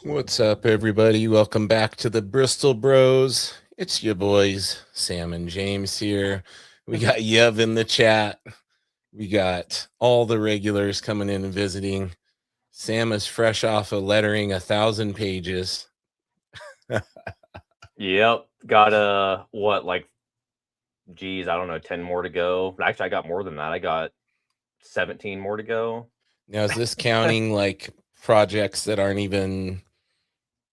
What's up, everybody? Welcome back to the Bristol Bros. It's your boys, Sam and James here. We got Yev in the chat. We got all the regulars coming in and visiting. Sam is fresh off of lettering 1,000 pages. Yep. Got geez, I don't know, 10 more to go. Actually, I got more than that. I got 17 more to go. Now, is this counting like projects that aren't even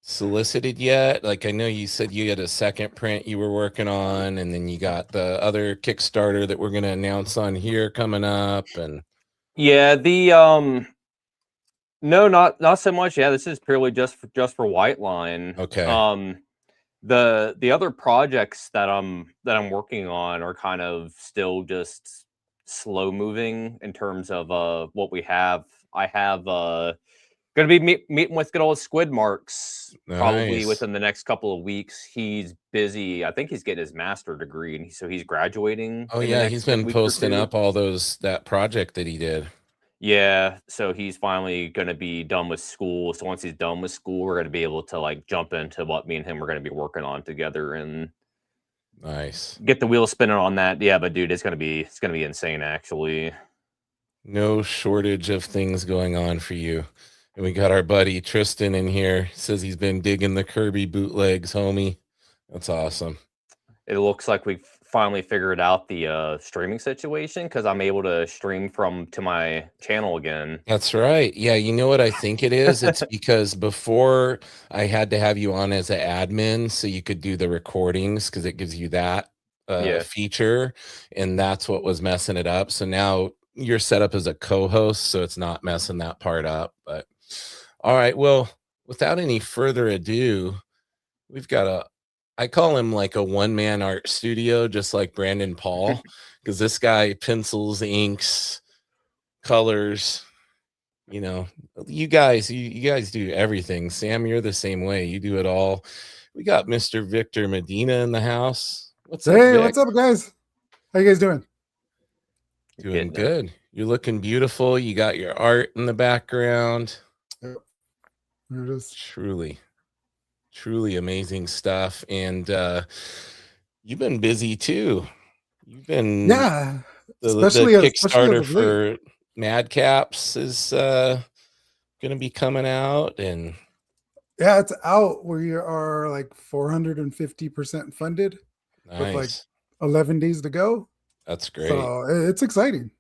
solicited yet? Like, I know you said you had a second print you were working on, and then you got the other Kickstarter that we're going to announce on here coming up. And Yeah, no, not so much. Yeah, this is purely just for White Line. okay. The other projects that I'm working on are kind of still just slow moving in terms of what we have. I have going to be meeting with good old Squid Marks probably Nice. within the next couple of weeks. He's busy. I think he's getting his master degree, and so he's graduating Oh in the yeah, next he's been week or posting two. up all that project that he did. Yeah, so he's finally going to be done with school. So once he's done with school, we're going to be able to like jump into what me and him are going to be working on together and Nice. get the wheels spinning on that. Yeah, but dude, it's going to be insane actually. No shortage of things going on for you. And we got our buddy Tristan in here. Says he's been digging the Kirby bootlegs, homie. That's awesome. It looks like we've finally figured out the streaming situation because I'm able to stream to my channel again. That's right. Yeah, you know what I think it is? It's because before I had to have you on as an admin so you could do the recordings because it gives you that Yeah. feature, and that's what was messing it up. So now you're set up as a co-host, so it's not messing that part up. But all right, well, without any further ado, we've got I call him like a one-man art studio, just like Brandon Paul, because this guy pencils, inks, colors. You guys do everything. Sam, you're the same way. You do it all. We got Mr. Victor Medina in the house. What's up, Hey, Vic? what's up, guys? How you guys doing? Doing good. You're looking beautiful. You got your art in the background. Yep. There it is. Truly amazing stuff. And you've been busy too. You've been Yeah, the especially as Kickstarter of late. for Madcaps is gonna be coming out, and Yeah, it's out. We are like 450% funded with like nice. 11 days to go. That's great. So it's exciting.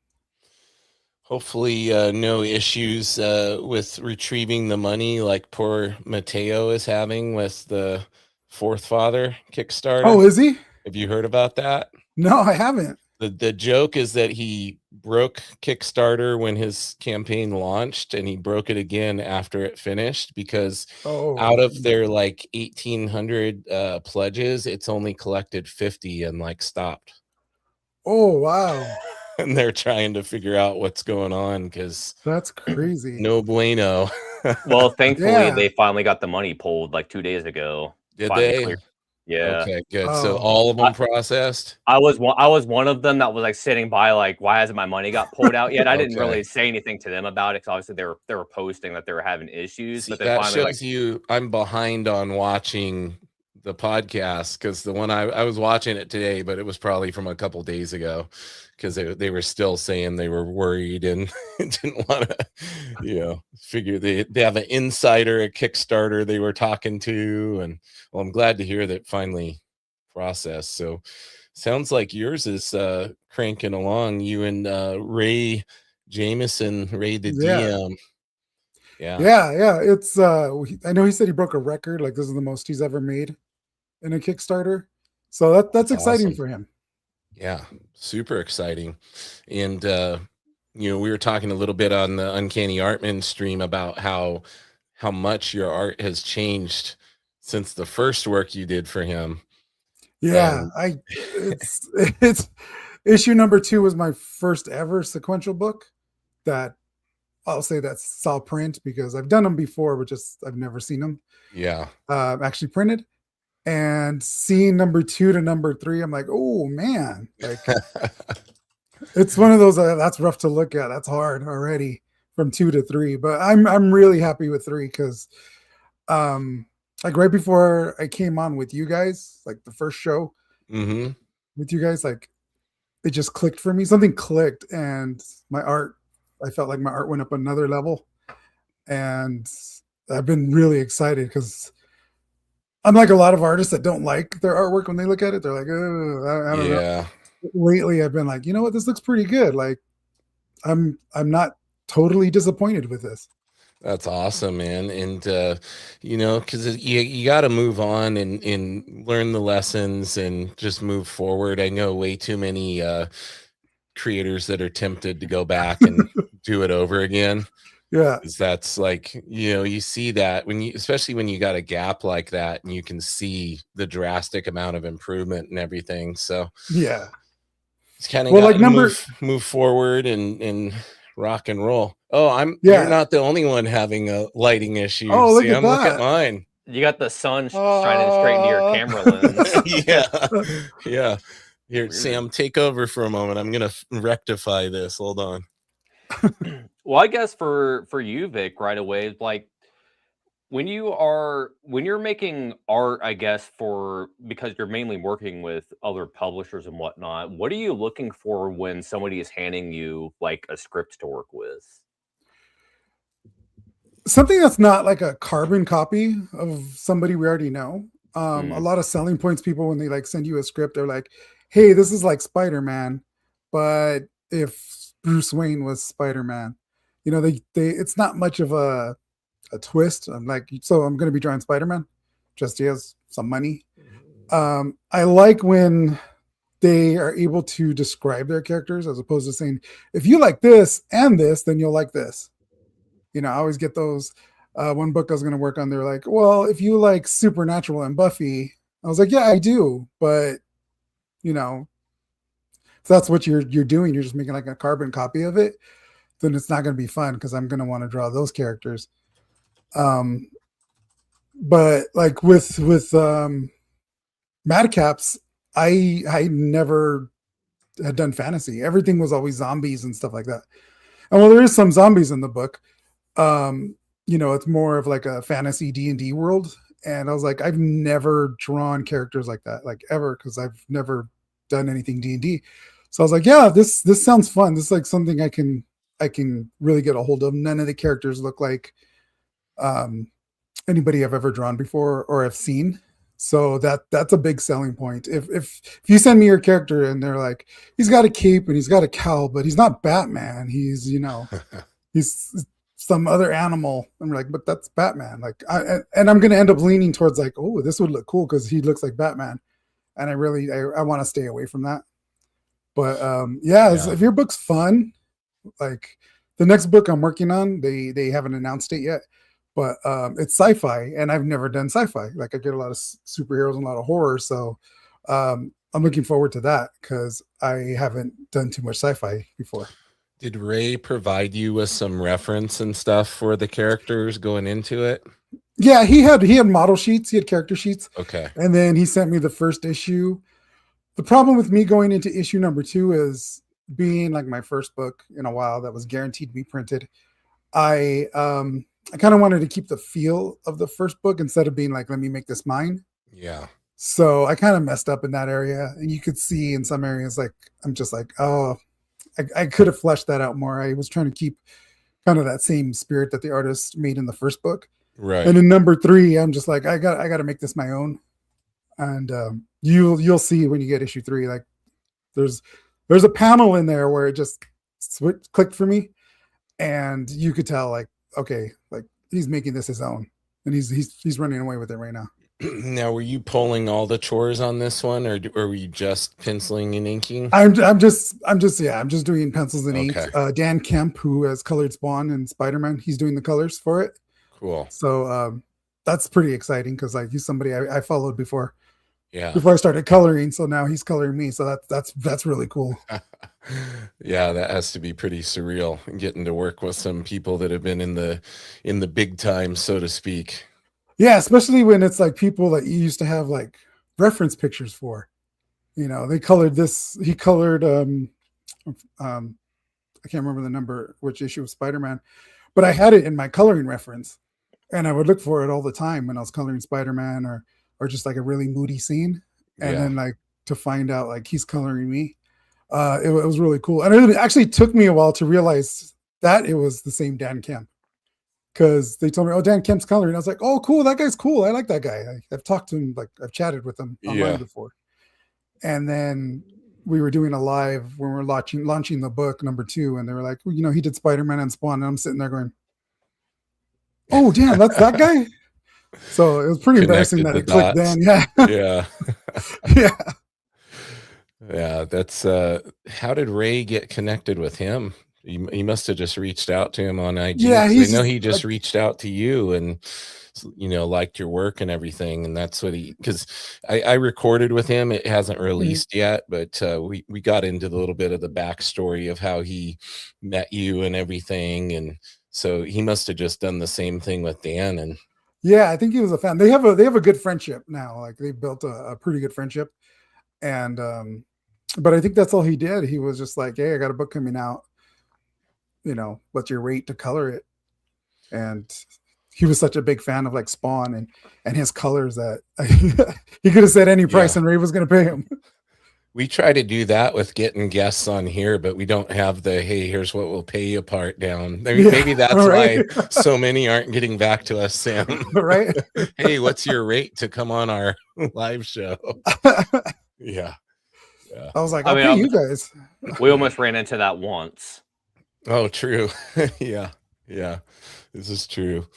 Hopefully, no issues with retrieving the money like poor Mateo is having with the Fourth Father Kickstarter. Oh, is he? Have you heard about that? No, I haven't. The joke is that he broke Kickstarter when his campaign launched, and he broke it again after it finished because out of their like 1,800 pledges, it's only collected 50 and like stopped. Oh, wow. And they're trying to figure out what's going on because that's crazy. No bueno. Well, thankfully, they finally got the money pulled like 2 days ago. Did finally they? Cleared. Yeah. Okay, good. So all of them processed? I was one of them that was like sitting by like, why hasn't my money got pulled out yet? I didn't really say anything to them about it because obviously they were posting that they were having issues. See, but that shows you I'm behind on watching the podcast because the one I was watching it today, but it was probably from a couple days ago because they were still saying they were worried and didn't want to, figure they have an insider at Kickstarter they were talking to. And well, I'm glad to hear that finally processed. So sounds like yours is cranking along. You and Ray Jameson, Ray the DM. Yeah. It's I know he said he broke a record. Like this is the most he's ever made in a Kickstarter. So that's exciting awesome for him. Yeah, super exciting. And we were talking a little bit on the Uncanny Artman stream about how much your art has changed since the first work you did for him. Yeah, it's issue number 2 was my first ever sequential book that I'll say that's saw print because I've done them before, but just I've never seen them. Yeah. Actually printed. And seeing number 2 to number 3, I'm like, oh man, like it's one of those that's rough to look at. That's hard already from 2 to 3, but I'm really happy with 3 because like right before I came on with you guys, like the first show Mm-hmm. with you guys, like it just clicked for me. Something clicked, and my art, I felt like my art went up another level. And I've been really excited because unlike a lot of artists that don't like their artwork when they look at it, they're like, oh, I don't know. Yeah. Lately, I've been like, you know what, this looks pretty good. Like, I'm not totally disappointed with this. That's awesome, man. And you know, because you got to move on and learn the lessons and just move forward. I know way too many creators that are tempted to go back and do it over again. Yeah, 'Cause that's like, you know, you see that when you, especially when you got a gap like that, and you can see the drastic amount of improvement and everything. So yeah. it's kind of Well, got like to number, move forward and rock and roll. Oh, you're yeah. not the only one having a lighting issue, Oh, look at Sam. Look at that. mine. You got the sun shining straight into your camera lens. Yeah. Yeah. Here, Weird. Sam, take over for a moment. I'm gonna rectify this. Hold on. Well, I guess for you, Vic, right away, like when you're making art, I guess because you're mainly working with other publishers and whatnot, what are you looking for when somebody is handing you like a script to work with? Something that's not like a carbon copy of somebody we already know. A lot of selling points, people, when they like send you a script, they're like, hey, this is like Spider-Man, but if Bruce Wayne was Spider-Man, you know, they it's not much of a twist. I'm like, so I'm going to be drawing Spider-Man, just he has some money. I like when they are able to describe their characters as opposed to saying, if you like this and this, then you'll like this. You know, I always get those. One book I was going to work on, they're like, well, if you like Supernatural and Buffy, I was like, yeah, I do, but you know, if that's what you're doing, you're just making like a carbon copy of it, then it's not going to be fun because I'm going to want to draw those characters. But like with Madcaps, I never had done fantasy. Everything was always zombies and stuff like that. And well, there is some zombies in the book. You know, it's more of like a fantasy D&D world. And I was like, I've never drawn characters like that, like ever, because I've never done anything D&D. So I was like, yeah, this sounds fun. This is like something I can really get a hold of. None of the characters look like anybody I've ever drawn before or have seen. So that's a big selling point. If you send me your character and they're like, he's got a cape and he's got a cowl, but he's not Batman. He's, you know, he's some other animal. I'm like, but that's Batman. Like, and I'm going to end up leaning towards like, oh, this would look cool because he looks like Batman. And I want to stay away from that. But yeah. If your book's fun, like the next book I'm working on, they haven't announced it yet, but it's sci-fi, and I've never done sci-fi. Like I get a lot of superheroes and a lot of horror, so I'm looking forward to that because I haven't done too much sci-fi before. Did Ray provide you with some reference and stuff for the characters going into it? Yeah, he had model sheets, he had character sheets. Okay. And then he sent me the first issue. The problem with me going into issue number 2 is being like my first book in a while that was guaranteed to be printed. I kind of wanted to keep the feel of the first book instead of being like, let me make this mine. Yeah. So I kind of messed up in that area. And you could see in some areas, like, I'm just like, oh, I could have fleshed that out more. I was trying to keep kind of that same spirit that the artist made in the first book. Right. And in number 3, I'm just like, I got to make this my own. And you'll see when you get issue 3, like there's a panel in there where it just clicked for me, and you could tell like, okay, like he's making this his own, and he's running away with it right now. Now, were you pulling all the chores on this one, or were you just penciling and inking? I'm just doing pencils and ink. Dan Kemp, who has colored Spawn and Spider-Man, he's doing the colors for it. Cool. So that's pretty exciting because like he's somebody I followed before. Yeah. Before I started coloring, so now he's coloring me. So that's really cool. Yeah, that has to be pretty surreal, getting to work with some people that have been in the big time, so to speak. Yeah, especially when it's like people that you used to have like reference pictures for. You know, they colored this. He colored I can't remember the number which issue of Spider-Man, but I had it in my coloring reference. and I would look for it all the time when I was coloring Spider-Man or just like a really moody scene, and then like to find out like he's coloring me. It was really cool, and it actually took me a while to realize that it was the same Dan Kemp, because they told me, "Oh, Dan Kemp's coloring." I was like, "Oh, cool, that guy's cool. I like that guy. I've talked to him, like I've chatted with him online before." And then we were doing a live when we were launching the book #2, and they were like, well, you know, he did Spider-Man and Spawn, and I'm sitting there going, "Oh, damn, that's that guy." So it was pretty embarrassing that it clicked then. Yeah. Yeah. Yeah. Yeah. That's how did Ray get connected with him? He must have just reached out to him on IG. Yeah, I know he just reached out to you and, you know, liked your work and everything. And that's what because I recorded with him. It hasn't released yet, but we got into a little bit of the backstory of how he met you and everything. And so he must have just done the same thing with Dan. And yeah, I think he was a fan. They have a good friendship now. Like they built a pretty good friendship. And but I think that's all he did. He was just like, "Hey, I got a book coming out. You know, what's your rate to color it?" And he was such a big fan of like Spawn and his colors that he could have said any price and Ray was going to pay him. We try to do that with getting guests on here, but we don't have the, "Hey, here's what we'll pay you" part down. I mean, maybe that's why so many aren't getting back to us, Sam. Right? "Hey, what's your rate to come on our live show?" Yeah. I was like, "I'll pay you guys." We almost ran into that once. Oh, true. Yeah. This is true.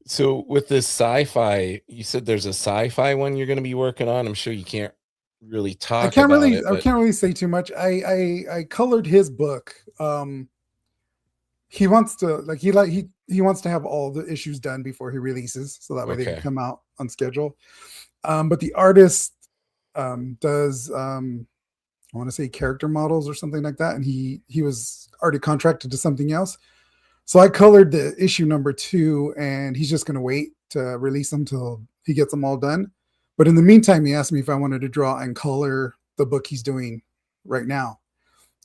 So with this sci-fi, you said there's a sci-fi one you're going to be working on. I'm sure you can't really talk I can't about really it, but... I can't really say too much. I colored his book. He wants to he wants to have all the issues done before he releases, so that way they can come out on schedule. But the artist does I want to say character models or something like that, and he was already contracted to something else. So I colored the issue #2, and he's just going to wait to release them till he gets them all done. But in the meantime, he asked me if I wanted to draw and color the book he's doing right now.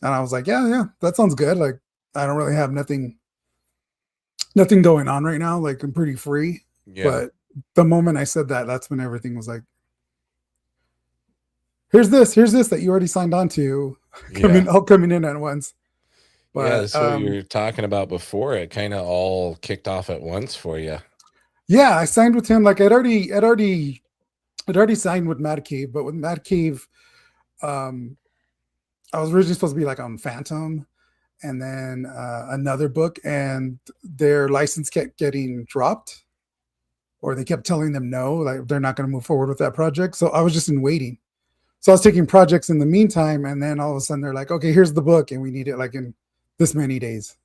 And I was like, yeah, that sounds good. Like, I don't really have nothing going on right now. Like, I'm pretty free. Yeah. But the moment I said that, that's when everything was like, here's this that you already signed on to all coming in at once. But that's what you were talking about before. It kind of all kicked off at once for you. Yeah, I signed with him. Like I'd already signed with Mad Cave, but with Mad Cave, I was originally supposed to be like on Phantom and then another book, and their license kept getting dropped, or they kept telling them no, like they're not going to move forward with that project. So I was just in waiting. So I was taking projects in the meantime, and then all of a sudden they're like, "Okay, here's the book, and we need it like in this many days."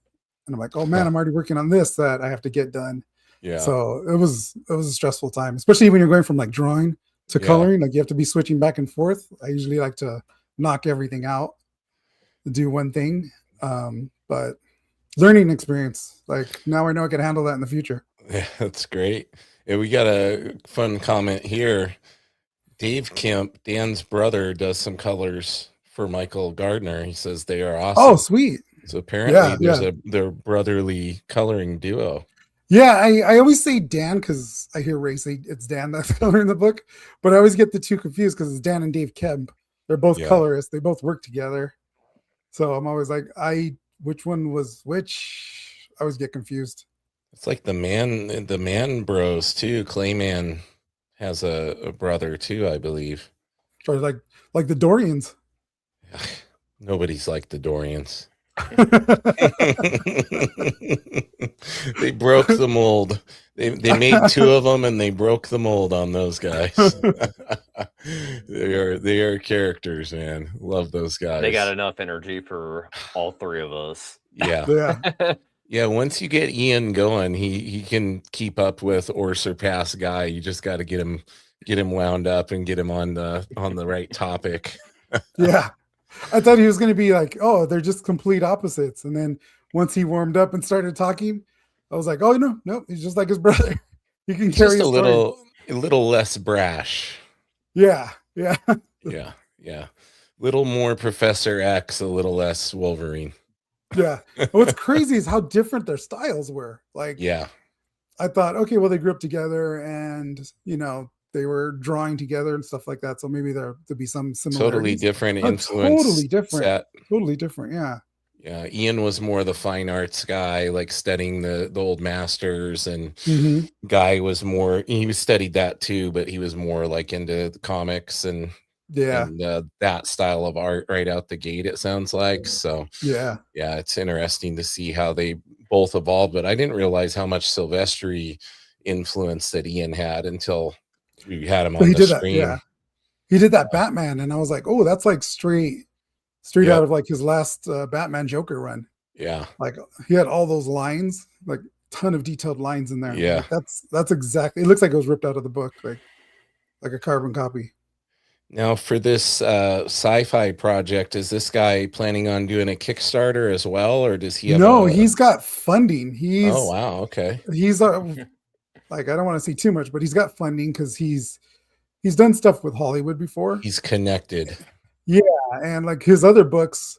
And I'm like, "Oh man, I'm already working on this that I have to get done." Yeah. So it was a stressful time, especially when you're going from like drawing to coloring. Like you have to be switching back and forth. I usually like to knock everything out, do one thing. But learning experience. Like now I know I can handle that in the future. Yeah, that's great. Yeah, we got a fun comment here. Dave Kemp, Dan's brother, does some colors for Michael Gardner. He says they are awesome. Oh, sweet. So apparently their brotherly coloring duo. Yeah, I always say Dan because I hear Ray say it's Dan that's coloring the book, but I always get the two confused because it's Dan and Dave Kemp. They're both colorists. They both work together. So I'm always like, which one was which? I always get confused. It's like the Man Bros too. Clayman has a brother too, I believe. Or like the Dorians. Nobody's like the Dorians. They broke the mold. They made two of them and they broke the mold on those guys. They are characters, man. Love those guys. They got enough energy for all three of us. Yeah. Yeah, once you get Ian going, he can keep up with or surpass Guy. You just got to get him wound up and get him on the right topic. Yeah. I thought he was going to be like, "Oh, they're just complete opposites." And then once he warmed up and started talking, I was like, "Oh, no, he's just like his brother. He can carry just a little less brash." Yeah. Little more Professor X, a little less Wolverine. Yeah. What's crazy is how different their styles were. Like, I thought, okay, well, they grew up together, and they were drawing together and stuff like that. So maybe there'll be some Totally similarities. different Oh, influence totally different. set. Totally different. Yeah. Yeah, Ian was more the fine arts guy, like studying the old masters, and Hmm. Guy was more, he was studied that too, but he was more like into the comics and Yeah. that style of art right out the gate, it sounds like. So Yeah. yeah, it's interesting to see how they both evolved, but I didn't realize how much Silvestri influence that Ian had until we had him So on he the did that. Yeah. stream. He did that Batman, and I was like, oh, that's like straight out Yep. of like his last Batman Joker run. Yeah. Like he had all those lines, like ton of detailed lines in there. I'm Yeah. like, that's exactly. It looks like it was ripped out of the book, like a carbon copy. Now for this sci-fi project, is this guy planning on doing a Kickstarter as well, or does he have No, a? he's got funding. Oh wow, okay. He's like, I don't want to say too much, but he's got funding because he's done stuff with Hollywood before. He's connected. Yeah, and like his other books,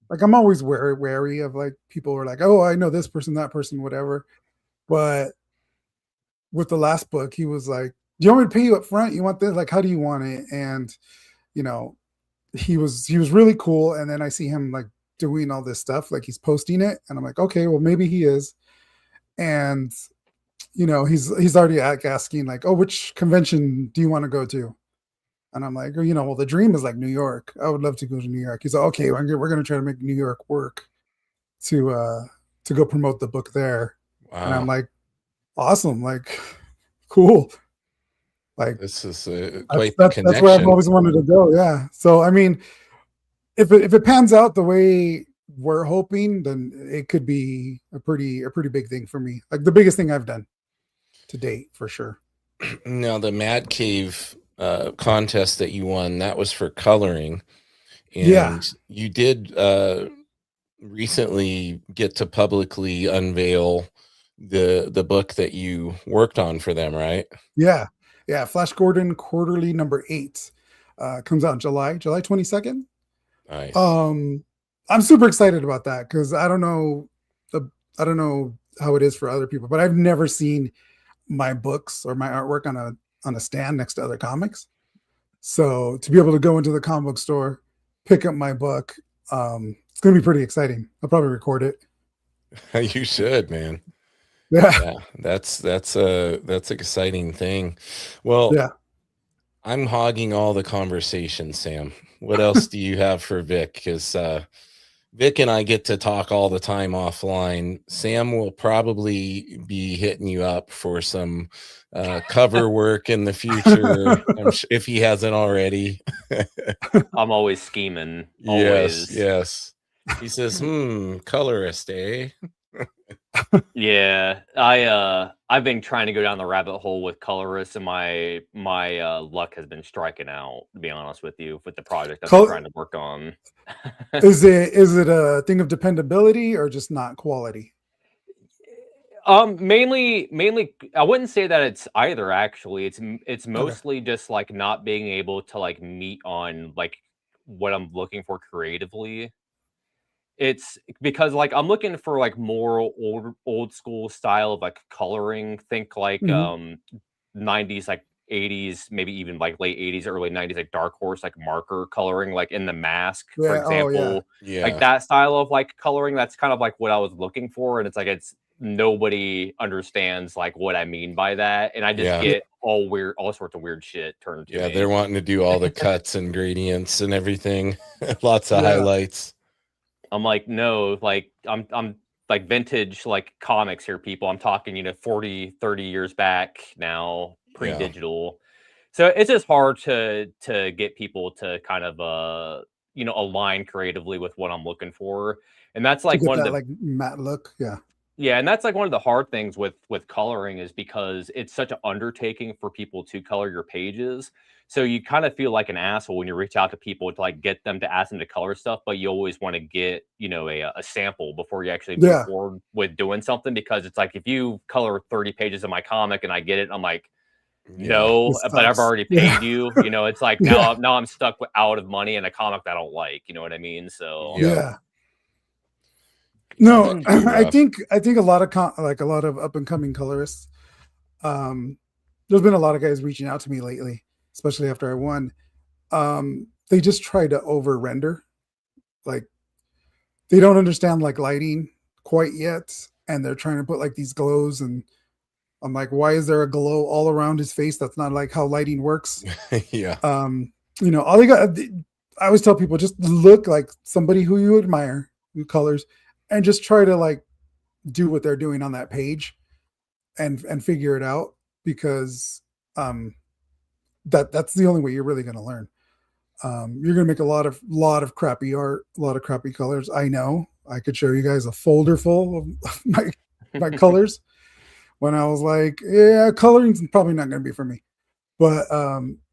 like I'm always wary of like people who are like, oh, I know this person, that person, whatever. But with the last book, he was like, do you want me to pay you up front? You want this? Like, how do you want it? And you know, he was really cool. And then I see him like doing all this stuff, like he's posting it, and I'm like, okay, well maybe he is. And he's already asking like, oh, which convention do you want to go to? And I'm like, well, the dream is like New York. I would love to go to New York. He's like, okay, we're gonna try to make New York work to go promote the book there. Wow. And I'm like, awesome, like cool. Like this is quite the that's connection. where I've always wanted to go. Yeah. So I mean, if it pans out the way we're hoping, then it could be a pretty big thing for me. Like the biggest thing I've done to date, for sure. Now the Mad Cave contest that you won, that was for coloring, and Yeah. you did recently get to publicly unveil the book that you worked on for them, right? Yeah. Flash Gordon Quarterly number 8 comes out in July 22nd. Nice. I'm super excited about that because I don't know how it is for other people, but I've never seen my books or my artwork on a stand next to other comics. So to be able to go into the comic book store, pick up my book, it's gonna be pretty exciting. I'll probably record it. You should, man. Yeah. That's an exciting thing. Well, Yeah. I'm hogging all the conversation, Sam. What else do you have for Vic? Because Vic and I get to talk all the time offline. Sam will probably be hitting you up for some cover work in the future, if he hasn't already. I'm always scheming. Always. Yes. He says, colorist, eh? Yeah, I've been trying to go down the rabbit hole with colorists, and my luck has been striking out, to be honest with you, with the project I'm trying to work on. Is it a thing of dependability or just not quality? Mainly I wouldn't say that it's either, actually. It's mostly just like not being able to like meet on like what I'm looking for creatively. It's because like I'm looking for like more old school style of like coloring. Think like 90s, like 80s, maybe even like late 80s, early 90s, like Dark Horse, like marker coloring, like in The Mask, for example. Like that style of like coloring. That's kind of like what I was looking for. And it's like nobody understands like what I mean by that. And I just get all sorts of weird shit turned to me. They're wanting to do all the cuts and gradients and everything. Lots of highlights. I'm like, no, like I'm like vintage like comics here, people. I'm talking, 40, 30 years back now, pre-digital. So it's just hard to get people to kind of align creatively with what I'm looking for. And that's like one of the like matte look. Yeah, and that's like one of the hard things with coloring is because it's such an undertaking for people to color your pages. So you kind of feel like an asshole when you reach out to people to like get them to ask them to color stuff, but you always want to get, a sample before you actually move forward with doing something, because it's like if you color 30 pages of my comic and I get it, I'm like, no, but I've already paid you. It's like now I'm stuck out of money in a comic that I don't like. You know what I mean? So No, Too I rough. think a lot of like a lot of up and coming colorists. There's been a lot of guys reaching out to me lately, especially after I won. They just try to over render, like they don't understand like lighting quite yet, and they're trying to put like these glows, and I'm like, why is there a glow all around his face? That's not like how lighting works. Yeah. All they got. I always tell people just look like somebody who you admire, who colors, and just try to like do what they're doing on that page, and figure it out, because that's the only way you're really going to learn. You're going to make a lot of crappy art, a lot of crappy colors. I know. I could show you guys a folder full of my colors when I was like, yeah, coloring's probably not going to be for me. But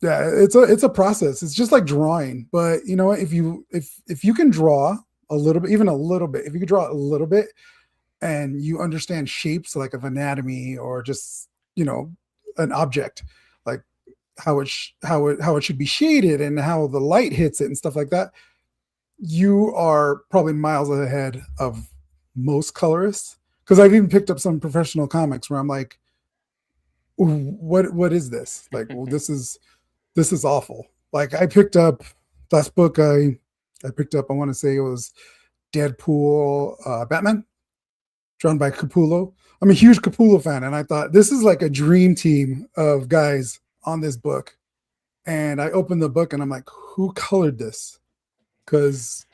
yeah, it's a process. It's just like drawing. But you know what? If you can draw a little bit, even a little bit, if you can draw a little bit, and you understand shapes like of anatomy, or just an object, like how it should be shaded and how the light hits it and stuff like that, you are probably miles ahead of most colorists. Because I've even picked up some professional comics where I'm like, what is this? Like, well, this is awful. Like I picked up last book I picked up, I want to say it was Deadpool, Batman, drawn by Capullo. I'm a huge Capullo fan, and I thought this is like a dream team of guys on this book. And I opened the book and I'm like, who colored this? Because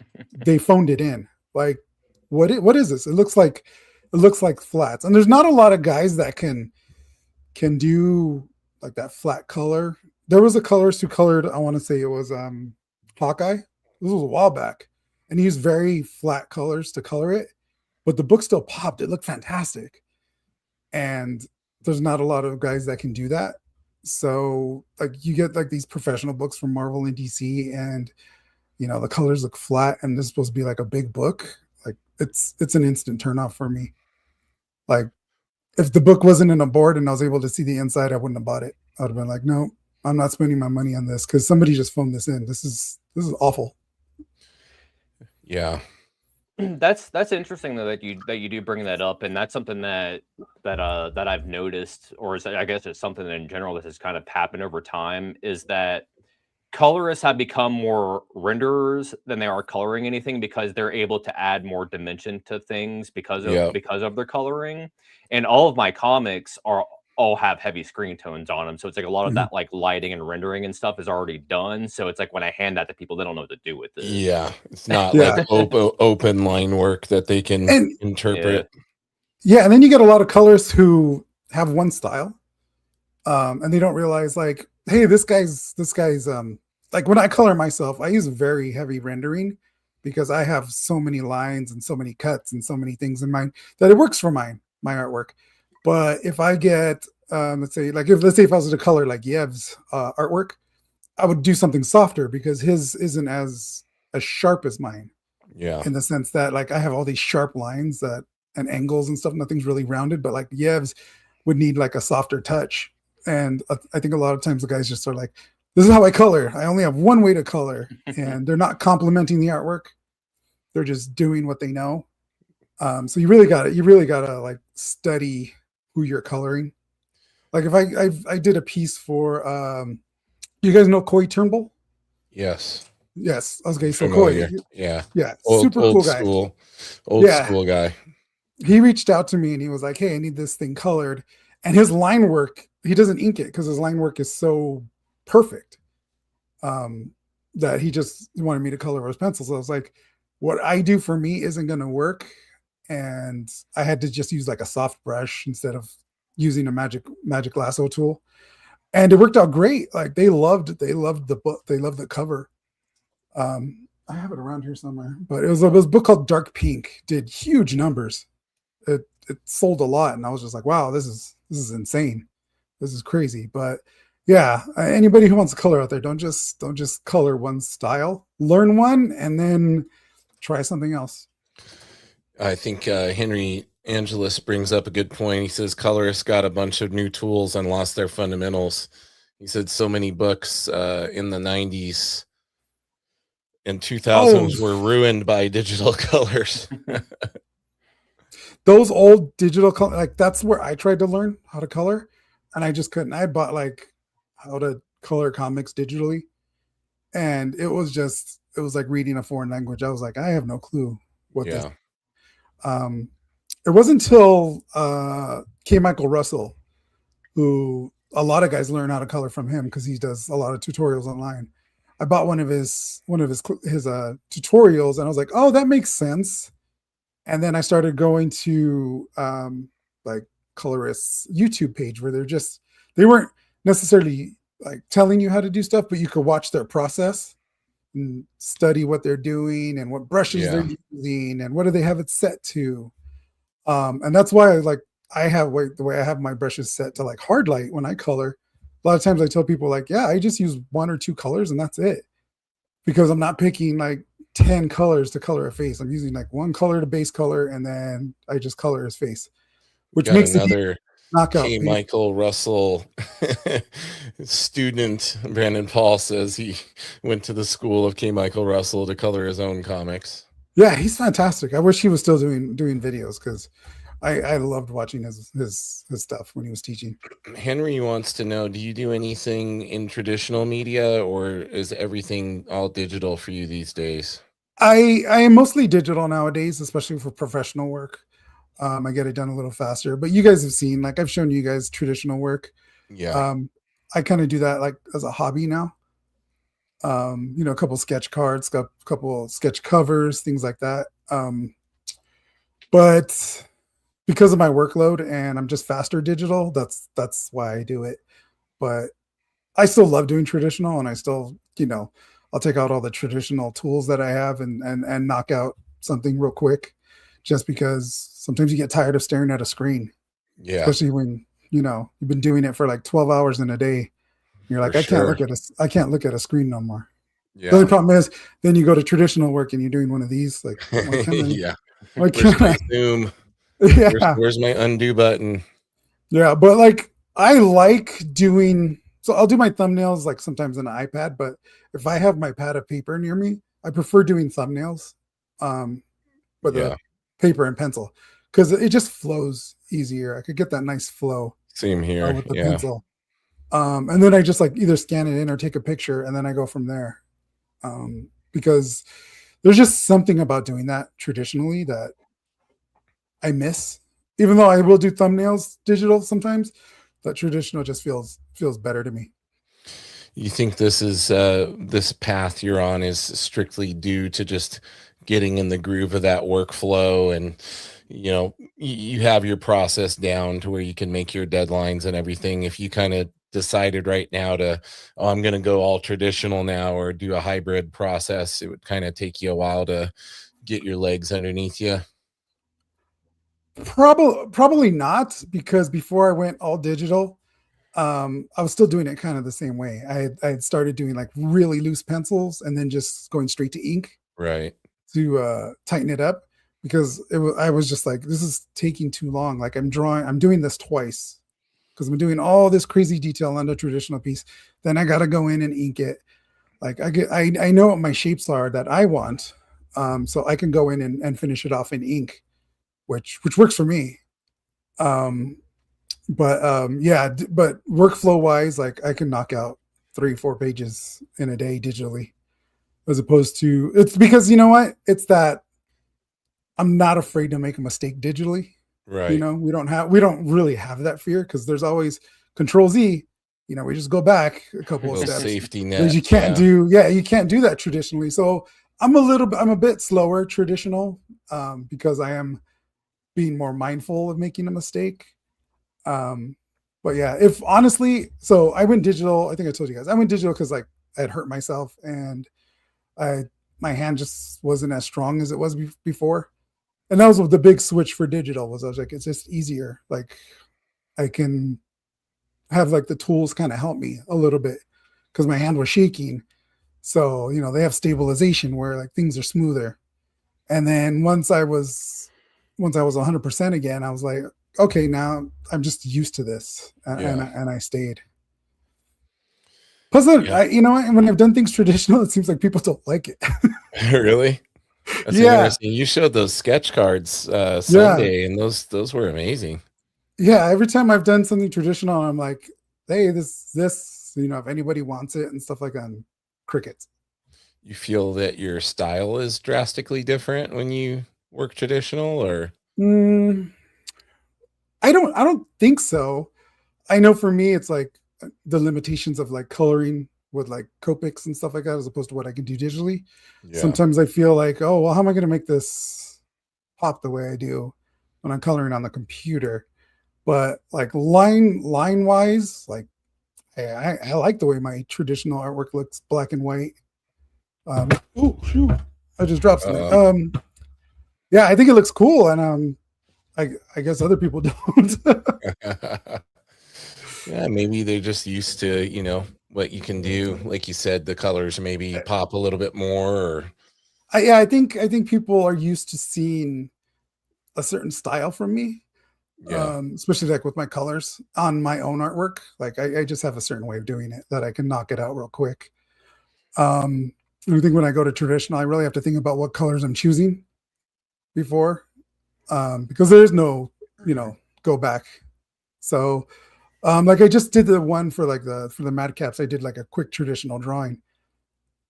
they phoned it in. Like, what is this? It looks like flats. And there's not a lot of guys that can do like that flat color. There was a colorist who colored, I want to say it was Hawkeye. This was a while back. And he used very flat colors to color it, but the book still popped. It looked fantastic. And there's not a lot of guys that can do that. So like you get like these professional books from Marvel and DC, and the colors look flat, and this is supposed to be like a big book. Like it's an instant turn off for me. Like if the book wasn't in a board and I was able to see the inside, I wouldn't have bought it. I would have been like, no, I'm not spending my money on this because somebody just phoned this in. This is awful. Yeah. That's interesting though that you do bring that up, and that's something that I've noticed, or I guess it's something in general that has kind of happened over time, is that colorists have become more renderers than they are coloring anything, because they're able to add more dimension to things because of their coloring. And all of my comics all have heavy screen tones on them, so it's like a lot of that like lighting and rendering and stuff is already done. So it's like when I hand that to people, they don't know what to do with it. Yeah, it's not like open line work that they can interpret. Yeah, and then you get a lot of colorists who have one style, and they don't realize like, hey, this guy's like when I color myself, I use very heavy rendering because I have so many lines and so many cuts and so many things in mind that it works for my artwork. But if I get, let's say if I was to color like Yev's artwork, I would do something softer because his isn't as sharp as mine. Yeah. In the sense that like I have all these sharp lines and angles and stuff. Nothing's really rounded, but like Yev's would need like a softer touch. And I think a lot of times the guys just are like, this is how I color. I only have one way to color, and they're not complimenting the artwork. They're just doing what they know. So you really gotta like study who you're coloring. Like if I did a piece for, you guys know Coy Turnbull? Yes. Okay, so Coy, yeah, super cool guy, old school guy. He reached out to me and he was like, "Hey, I need this thing colored," and his line work, he doesn't ink it because his line work is so perfect that he just wanted me to color with his pencils. So I was like, what I do for me isn't going to work, and I had to just use like a soft brush instead of using a magic lasso tool, and it worked out great. Like they loved the book, they loved the cover. I have it around here somewhere, but it was a book called Dark Pink. Did huge numbers. It sold a lot, and I was just like, wow, this is insane. This is crazy. But yeah, anybody who wants to color out there, don't just color one style. Learn one and then try something else. I think Henry Angelus brings up a good point. He says colorists got a bunch of new tools and lost their fundamentals. He said so many books in the 90s and 2000s were ruined by digital colors. those old digital like that's where I tried to learn how to color, and I just couldn't. I bought like how to color comics digitally, and it was like reading a foreign language. I was like, I have no clue what this. It wasn't until K. Michael Russell, who a lot of guys learn how to color from him because he does a lot of tutorials online. I bought one of his tutorials, and I was like, oh, that makes sense. And then I started going to like colorists YouTube page where they weren't necessarily like telling you how to do stuff, but you could watch their process and study what they're doing and what brushes they're using and what do they have it set to. And that's why I have the way I have my brushes set to like hard light when I color. A lot of times I tell people like, yeah, I just use 1 or 2 colors and that's it, because I'm not picking like 10 colors to color a face. I'm using like 1 color to base color, and then I just color his face, which makes another knockout. K. Michael Russell student. Brandon Paul says he went to the school of K. Michael Russell to color his own comics. Yeah, he's fantastic. I wish he was still doing videos, because I loved watching his stuff when he was teaching. Henry wants to know, do you do anything in traditional media, or is everything all digital for you these days? I am mostly digital nowadays, especially for professional work. I get it done a little faster, but you guys have seen, like I've shown you guys traditional work. Yeah. I kind of do that like as a hobby now. A couple sketch cards, a couple sketch covers, things like that. But because of my workload and I'm just faster digital, that's why I do it. But I still love doing traditional, and I still, I'll take out all the traditional tools that I have and knock out something real quick, just because sometimes you get tired of staring at a screen. Yeah. Especially when, you've been doing it for like 12 hours in a day. You're like, I can't look at a screen no more. Yeah. The only problem is then you go to traditional work and you're doing one of these, like, why can't I? Yeah. Why can't I? Zoom? Yeah. Where's my undo button? Yeah, but like I like doing, so I'll do my thumbnails like sometimes on an iPad, but if I have my pad of paper near me, I prefer doing thumbnails with a paper and pencil, because it just flows easier. I could get that nice flow. Same here. With the pencil. And then I just like either scan it in or take a picture, and then I go from there. Because there's just something about doing that traditionally that I miss. Even though I will do thumbnails digital sometimes, that traditional just feels better to me. You think this is this path you're on is strictly due to just getting in the groove of that workflow, and you have your process down to where you can make your deadlines and everything? If you kind of decided right now to, I'm going to go all traditional now, or do a hybrid process, it would kind of take you a while to get your legs underneath you? Probably not, because before I went all digital, I was still doing it kind of the same way. I had started doing like really loose pencils and then just going straight to ink, right, to tighten it up, because I was just like, this is taking too long. Like I'm doing this twice, because I'm doing all this crazy detail on the traditional piece. Then I got to go in and ink it. Like I know what my shapes are that I want. So I can go in and finish it off in ink, which works for me. But workflow wise, like I can knock out 3-4 pages in a day digitally, as opposed to, it's because, you know what? It's that I'm not afraid to make a mistake digitally. right. We don't really have that fear, because there's always Control Z. We just go back a couple of steps. Safety net. Because you can't you can't do that traditionally. So I'm a bit slower traditional, because I am being more mindful of making a mistake. But yeah, if honestly, so I went digital. I think I told you guys I went digital because like I had hurt myself, and my hand just wasn't as strong as it was before. And that was the big switch for digital. I was like, it's just easier. Like I can have like the tools kind of help me a little bit, because my hand was shaking. So, they have stabilization where like things are smoother. And then once I was 100% again, I was like, okay, now I'm just used to this. And I stayed. Plus, when I've done things traditional, it seems like people don't like it. Really? That's Yeah, interesting. You showed those sketch cards yeah, Sunday, and those were amazing. yeah. Every time I've done something traditional, I'm like, hey, this, if anybody wants it and stuff like that. And crickets. You feel that your style is drastically different when you work traditional, or Mm, I don't think so. I know for me, it's like the limitations of like coloring with like Copics and stuff like that, as opposed to what I can do digitally. yeah, Sometimes I feel like, oh, well, how am I going to make this pop the way I do when I'm coloring on the computer? But like line wise, like I like the way my traditional artwork looks, black and white. Oh shoot, I just dropped something. uh, Yeah, I think it looks cool, and I guess other people don't. yeah, maybe they're just used to what you can do. Like you said, the colors maybe pop a little bit more, or Yeah, I think people are used to seeing a certain style from me, yeah, especially like with my colors on my own artwork. Like I just have a certain way of doing it that I can knock it out real quick. Um, I think when I go to traditional, I really have to think about what colors I'm choosing before, because there's no, go back. So, like I just did the one for like for the madcaps. I did like a quick traditional drawing,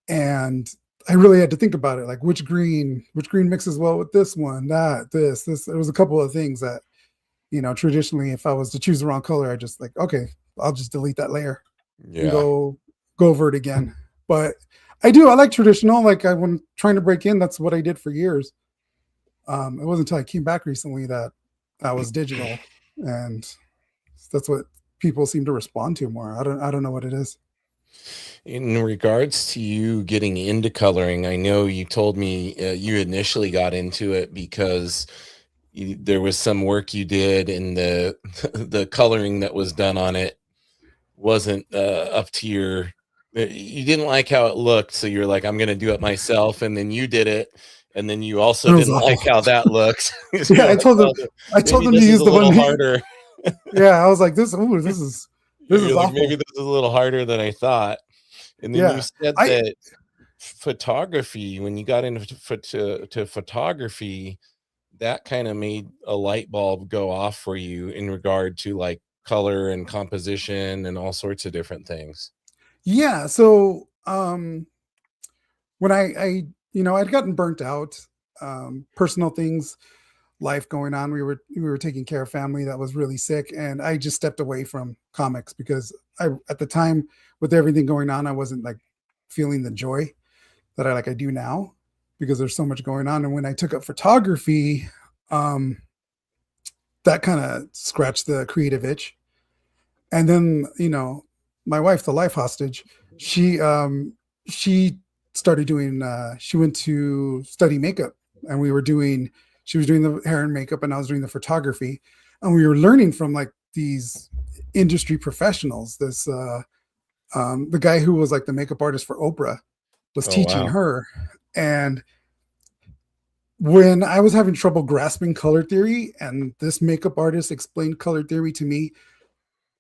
and I really had to think about it, like which green mixes well with this one, this. There was a couple of things that, traditionally, if I was to choose the wrong color, I just like, okay, I'll just delete that layer and yeah. go over it again. But I like traditional. Like when trying to break in, that's what I did for years. It wasn't until I came back recently that I was digital, and that's what people seem to respond to more. I don't know what it is. In regards to you getting into coloring, I know you told me you initially got into it because there was some work you did, and the the coloring that was done on it wasn't up to your. You didn't like how it looked, so you're like, "I'm going to do it myself," and then you did it, and then you also It was didn't awful. like how that looks. So Yeah, you're like, "Well, I told maybe them to this is use a the one. little harder." Yeah, I was like, this is You're like, "Maybe awful. this is a little harder than I thought." And then you Yeah, said I that photography, when you got into to photography, that kind of made a light bulb go off for you in regard to like color and composition and all sorts of different things. yeah. So when I'd gotten burnt out, personal things, life going on. We were taking care of family that was really sick, and I just stepped away from comics because I at the time, with everything going on, I wasn't like feeling the joy that I do now, because there's so much going on. And when I took up photography, um, that kind of scratched the creative itch. And then, my wife, the life hostage, she started doing. She went to study makeup, and we were doing. She was doing the hair and makeup, and I was doing the photography, and we were learning from like these industry professionals. The guy who was like the makeup artist for Oprah was Oh teaching wow. her. And when I was having trouble grasping color theory, and this makeup artist explained color theory to me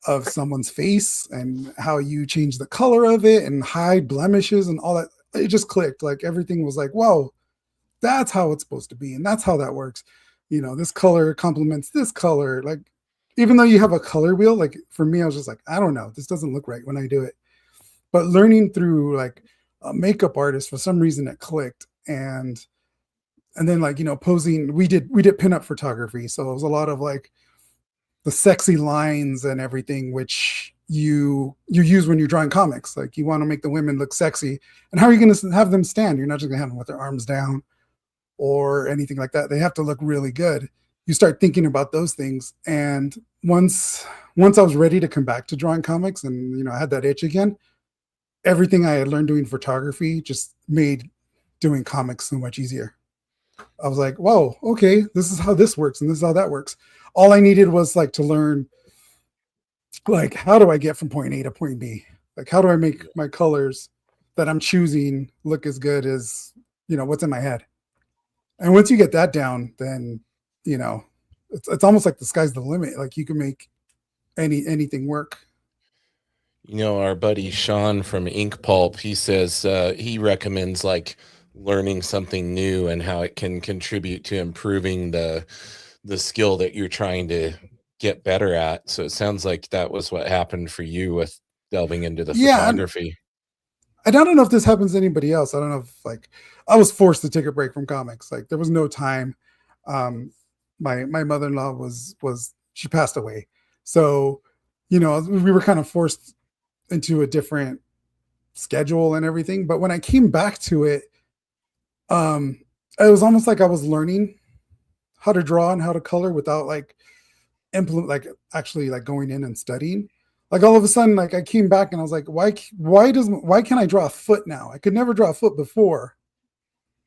of someone's face and how you change the color of it and hide blemishes and all that, it just clicked. Like everything was like, whoa, that's how it's supposed to be. And that's how that works. This color complements this color. Like, even though you have a color wheel, like for me, I was just like, I don't know, this doesn't look right when I do it. But learning through like a makeup artist, for some reason it clicked. And then like, posing, we did pinup photography. So it was a lot of like the sexy lines and everything, which you use when you're drawing comics. Like you want to make the women look sexy. And how are you going to have them stand? You're not just going to have them with their arms down or anything like that. They have to look really good. You start thinking about those things. And once I was ready to come back to drawing comics, and I had that itch again, everything I had learned doing photography just made doing comics so much easier. I was like, whoa, okay, this is how this works and this is how that works. All I needed was like to learn, like, how do I get from point A to point B? Like, how do I make my colors that I'm choosing look as good as, what's in my head? And once you get that down, then, you know, it's almost like the sky's the limit. Like you can make anything work. Our buddy Sean from Ink Pulp, he says he recommends like learning something new and how it can contribute to improving the skill that you're trying to get better at. So it sounds like that was what happened for you with delving into the Yeah, and photography. I don't know if this happens to anybody else. I don't know if like I was forced to take a break from comics. Like there was no time. Um, my mother-in-law was she passed away, so we were kind of forced into a different schedule and everything. But when I came back to it, um, it was almost like I was learning how to draw and how to color without like implement like actually like going in and studying. Like all of a sudden, like I came back and I was like, why can't I draw a foot now? I could never draw a foot before.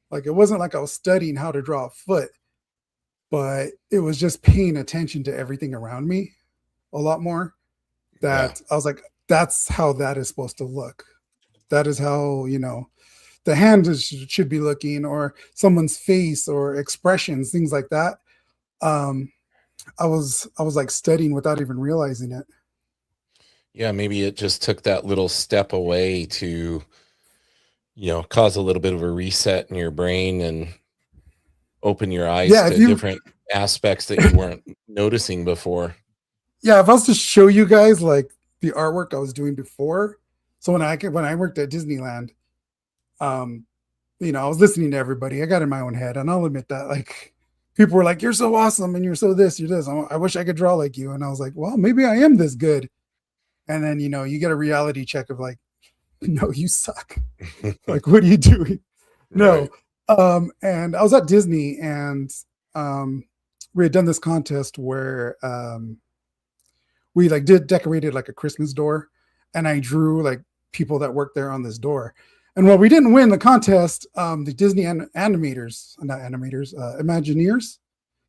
Like it wasn't like I was studying how to draw a foot, but it was just paying attention to everything around me a lot more. Yeah. That I was like, that's how that is supposed to look. That is how, the hand should be looking, or someone's face or expressions, things like that. Um, I was like studying without even realizing it. Yeah, maybe it just took that little step away to, cause a little bit of a reset in your brain and open your eyes Yeah, if to you different aspects that you weren't noticing before. yeah, if I was to show you guys like the artwork I was doing before. So when I worked at Disneyland, um, I was listening to everybody. I got in my own head, and I'll admit that like people were like, "You're so awesome, and you're so this, you're this." I wish I could draw like you, and I was like, "Well, maybe I am this good." And then you get a reality check of like, "No, you suck. Like, what are you doing?" No. Right. And I was at Disney, and we had done this contest where we like did decorated like a Christmas door, and I drew like people that worked there on this door. And while we didn't win the contest, the Disney animators, not animators, Imagineers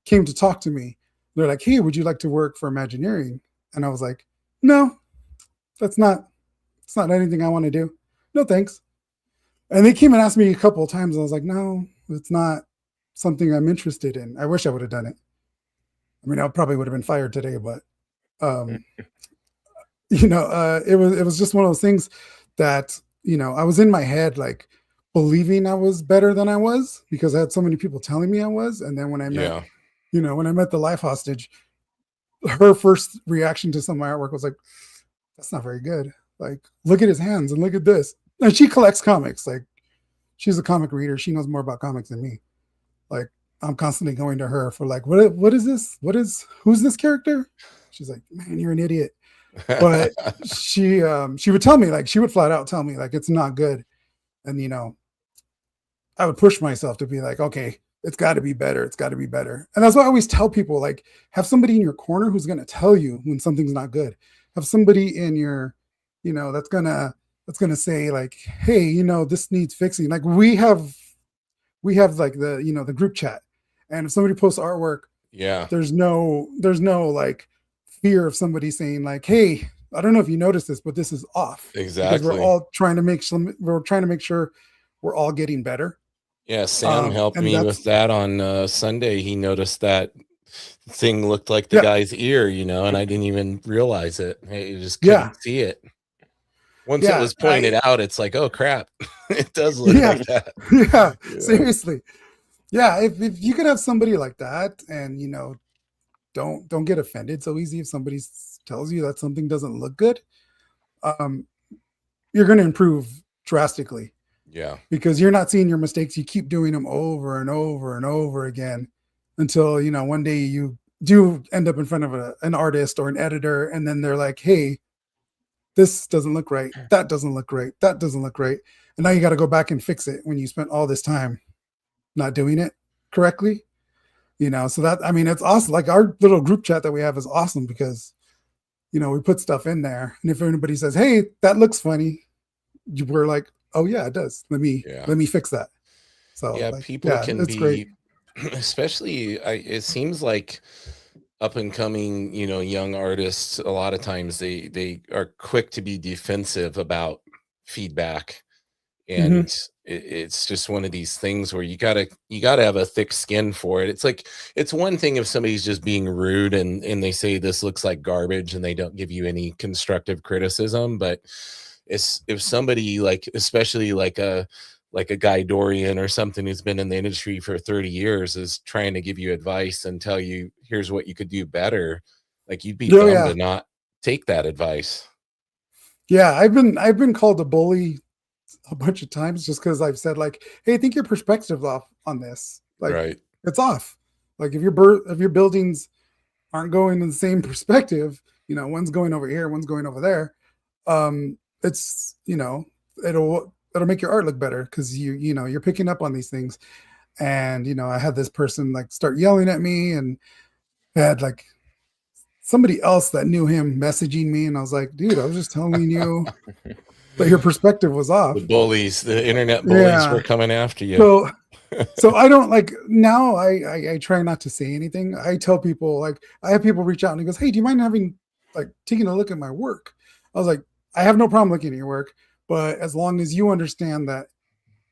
came to talk to me. They're like, "Hey, would you like to work for Imagineering?" And I was like, "No, that's not. It's not anything I want to do. No, thanks." And they came and asked me a couple of times. I was like, "No, it's not something I'm interested in. I wish I would have done it. I mean, I probably would have been fired today, but um, it was just one of those things that I was in my head like believing I was better than I was because I had so many people telling me I was. And then when I met Yeah. when I met the life hostage, her first reaction to some of my artwork was like, "That's not very good. Like, look at his hands and look at this." And she collects comics. Like, she's a comic reader. She knows more about comics than me. Like, I'm constantly going to her for like, what is this? Who's this character? She's like, "Man, you're an idiot." But she would tell me, like, she would flat out tell me like it's not good. And I would push myself to be like, okay, it's got to be better. It's got to be better. And that's why I always tell people, like, have somebody in your corner who's going to tell you when something's not good. Have somebody in your, that's gonna say like, "Hey, this needs fixing." Like we have like the group chat, and if somebody posts artwork, Yeah, there's no like fear of somebody saying like, "Hey, I don't know if you noticed this, but this is off," because we're exactly. all trying to make sure we're all getting better. Yeah, Sam helped And me with that's that on Sunday. He noticed that thing looked like the yeah, guy's ear, and I didn't even realize it. I just yeah, couldn't see it. Once it yeah, was pointed out, it's like, oh crap, it does look yeah, like that. yeah. Yeah. Seriously, yeah. If you could have somebody like that, and don't get offended so easy if somebody tells you that something doesn't look good, um, you're going to improve drastically Yeah. because you're not seeing your mistakes. You keep doing them over and over and over again until one day you do end up in front of an artist or an editor, and then they're like, "Hey, this doesn't look right. That doesn't look right. That doesn't look right." And now you got to go back and fix it when you spent all this time not doing it correctly. So that, I mean, it's awesome. Like our little group chat that we have is awesome because we put stuff in there, and if anybody says, "Hey, that looks funny," we're like, "Oh yeah, it does. Let me Yeah. let me fix that." So Yeah, like, people yeah, can it's great. be especially it seems like up and coming, young artists, a lot of times they are quick to be defensive about feedback. And Hmm. it's just one of these things where you gotta have a thick skin for it. It's like it's one thing if somebody's just being rude and they say this looks like garbage and they don't give you any constructive criticism, but it's if somebody like especially like like a Guy Dorian or something who's been in the industry for 30 years is trying to give you advice and tell you, here's what you could do better. Like you'd be Oh dumb yeah, to not take that advice. yeah. I've been called a bully a bunch of times just because I've said like, hey, I think your perspective's off on this. Like Right. it's off. Like if your buildings aren't going in the same perspective, one's going over here, one's going over there. It's it'll make your art look better because you're picking up on these things. And I had this person like start yelling at me, and I had like somebody else that knew him messaging me, and I was like, dude, I was just telling you that your perspective was off. The internet bullies Yeah. were coming after you. So I don't like now. I try not to say anything. I tell people, like, I have people reach out and he goes, hey, do you mind taking a look at my work? I was like, I have no problem looking at your work, but as long as you understand that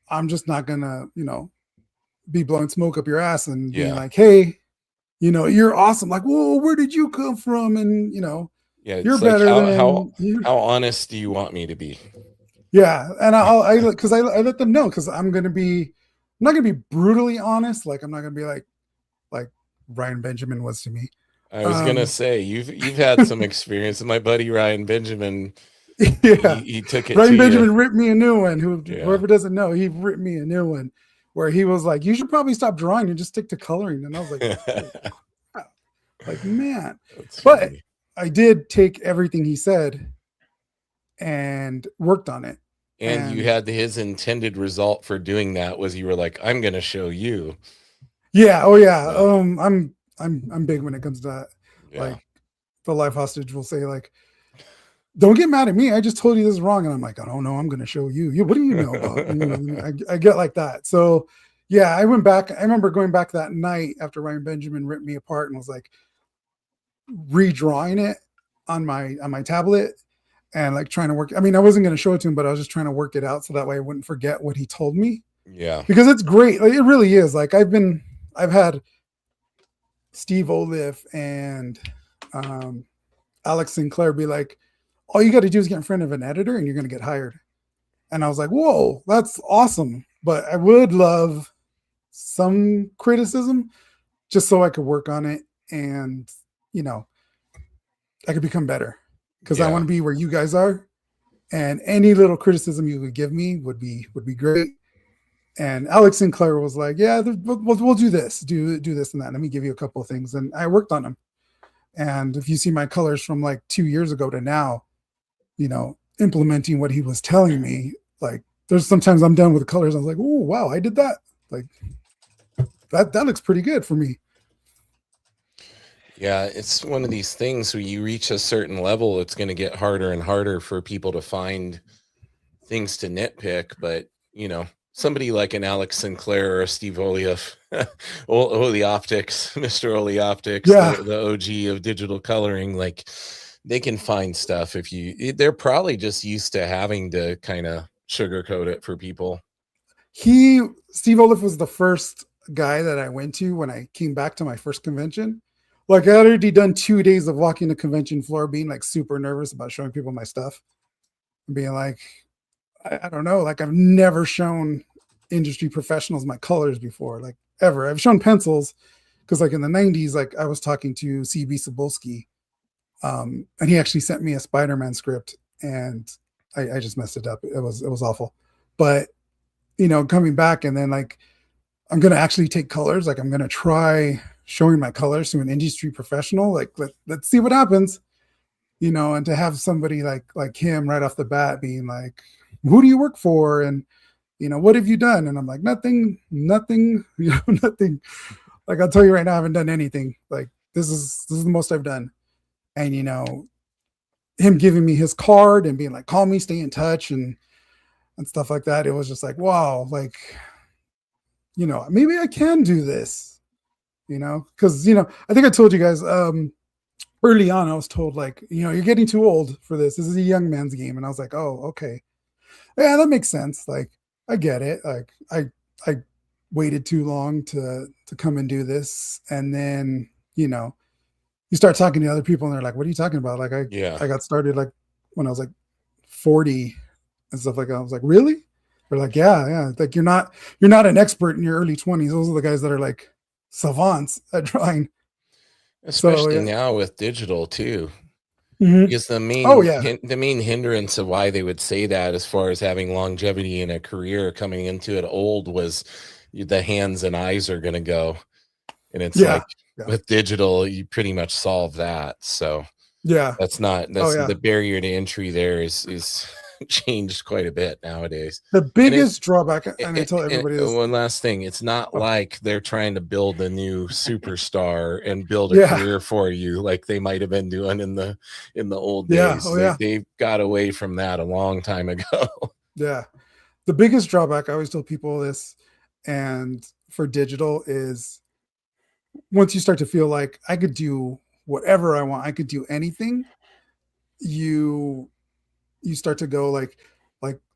I'm just not gonna, be blowing smoke up your ass and being like, hey, you're awesome. Like, whoa, where did you come from? And yeah, you're it's like better how honest do you want me to be? Yeah, and I let them know because I'm not gonna be brutally honest. Like I'm not gonna be like Ryan Benjamin was to me. I was gonna say you've had some experience. My buddy Ryan Benjamin, Yeah, he took it. Ryan Benjamin ripped me a new one. Whoever doesn't know, he ripped me a new one where he was like, "You should probably stop drawing and just stick to coloring." And I was like, oh, like man, but funny. I did take everything he said and worked on it. And you had his intended result for doing that was you were like, I'm going to show you. Yeah. Oh yeah. I'm big when it comes to that. Yeah. Like the life hostage will say like, don't get mad at me. I just told you this is wrong. And I'm like, I don't know. I'm going to show you. What do you know about? I get like that. So yeah, I went back. I remember going back that night after Ryan Benjamin ripped me apart and was like redrawing it on my tablet. And like trying to work. I mean, I wasn't going to show it to him, but I was just trying to work it out so that way I wouldn't forget what he told me. Yeah. Because it's great. Like, it really is. Like I've had Steve Oliff and Alex Sinclair be like, all you got to do is get in front of an editor and you're going to get hired. And I was like, whoa, that's awesome. But I would love some criticism just so I could work on it and, I could become better. Because I want to be where you guys are, and any little criticism you would give me would be great. And Alex Sinclair was like, "Yeah, we'll do this, do this and that. Let me give you a couple of things." And I worked on them. And if you see my colors from like 2 years ago to now, implementing what he was telling me, like there's sometimes I'm done with the colors. I was like, "Oh wow, I did that. Like that looks pretty good for me." Yeah, it's one of these things where you reach a certain level, it's going to get harder and harder for people to find things to nitpick. But, somebody like an Alex Sinclair or a Steve Olioff, Oli Optics, Mr. Oli Optics, the OG of digital coloring, like they can find stuff they're probably just used to having to kind of sugarcoat it for people. Steve Olioff was the first guy that I went to when I came back to my first convention. Like I had already done 2 days of walking the convention floor, being like super nervous about showing people my stuff and being like, I don't know, like I've never shown industry professionals my colors before, like ever. I've shown pencils because like in the 90s, like I was talking to CB Cebulski and he actually sent me a Spider-Man script and I just messed it up. It was awful. But, coming back and then like, I'm going to actually take colors. Like I'm going to try showing my colors to an industry professional. Like, let's see what happens, and to have somebody like him right off the bat being like, who do you work for? And, what have you done? And I'm like, nothing, nothing. Like, I'll tell you right now, I haven't done anything. Like this is the most I've done. And, him giving me his card and being like, call me, stay in touch and stuff like that. It was just like, wow, like, maybe I can do this. Because I think I told you guys early on, I was told like, you're getting too old for this. This is a young man's game. And I was like, oh, okay. Yeah, that makes sense. Like, I get it. Like I waited too long to come and do this. And then, you start talking to other people and they're like, what are you talking about? Like I got started like when I was like 40 and stuff like that. I was like, really? They're like, yeah. Like you're not an expert in your early 20s. Those are the guys that are like savants at drawing. Especially now with digital too. Mm-hmm. Because the main hindrance of why they would say that, as far as having longevity in a career coming into it old, was the hands and eyes are going to go. And it's with digital, you pretty much solve that. So that's the barrier to entry there is changed quite a bit nowadays. The biggest drawback, and I tell everybody is one last thing. It's not like they're trying to build a new superstar and build a career for you like they might have been doing in the old days. They've got away from that a long time ago. Yeah. The biggest drawback, I always tell people this, and for digital, is once you start to feel like I could do whatever I want, I could do anything, you start to go like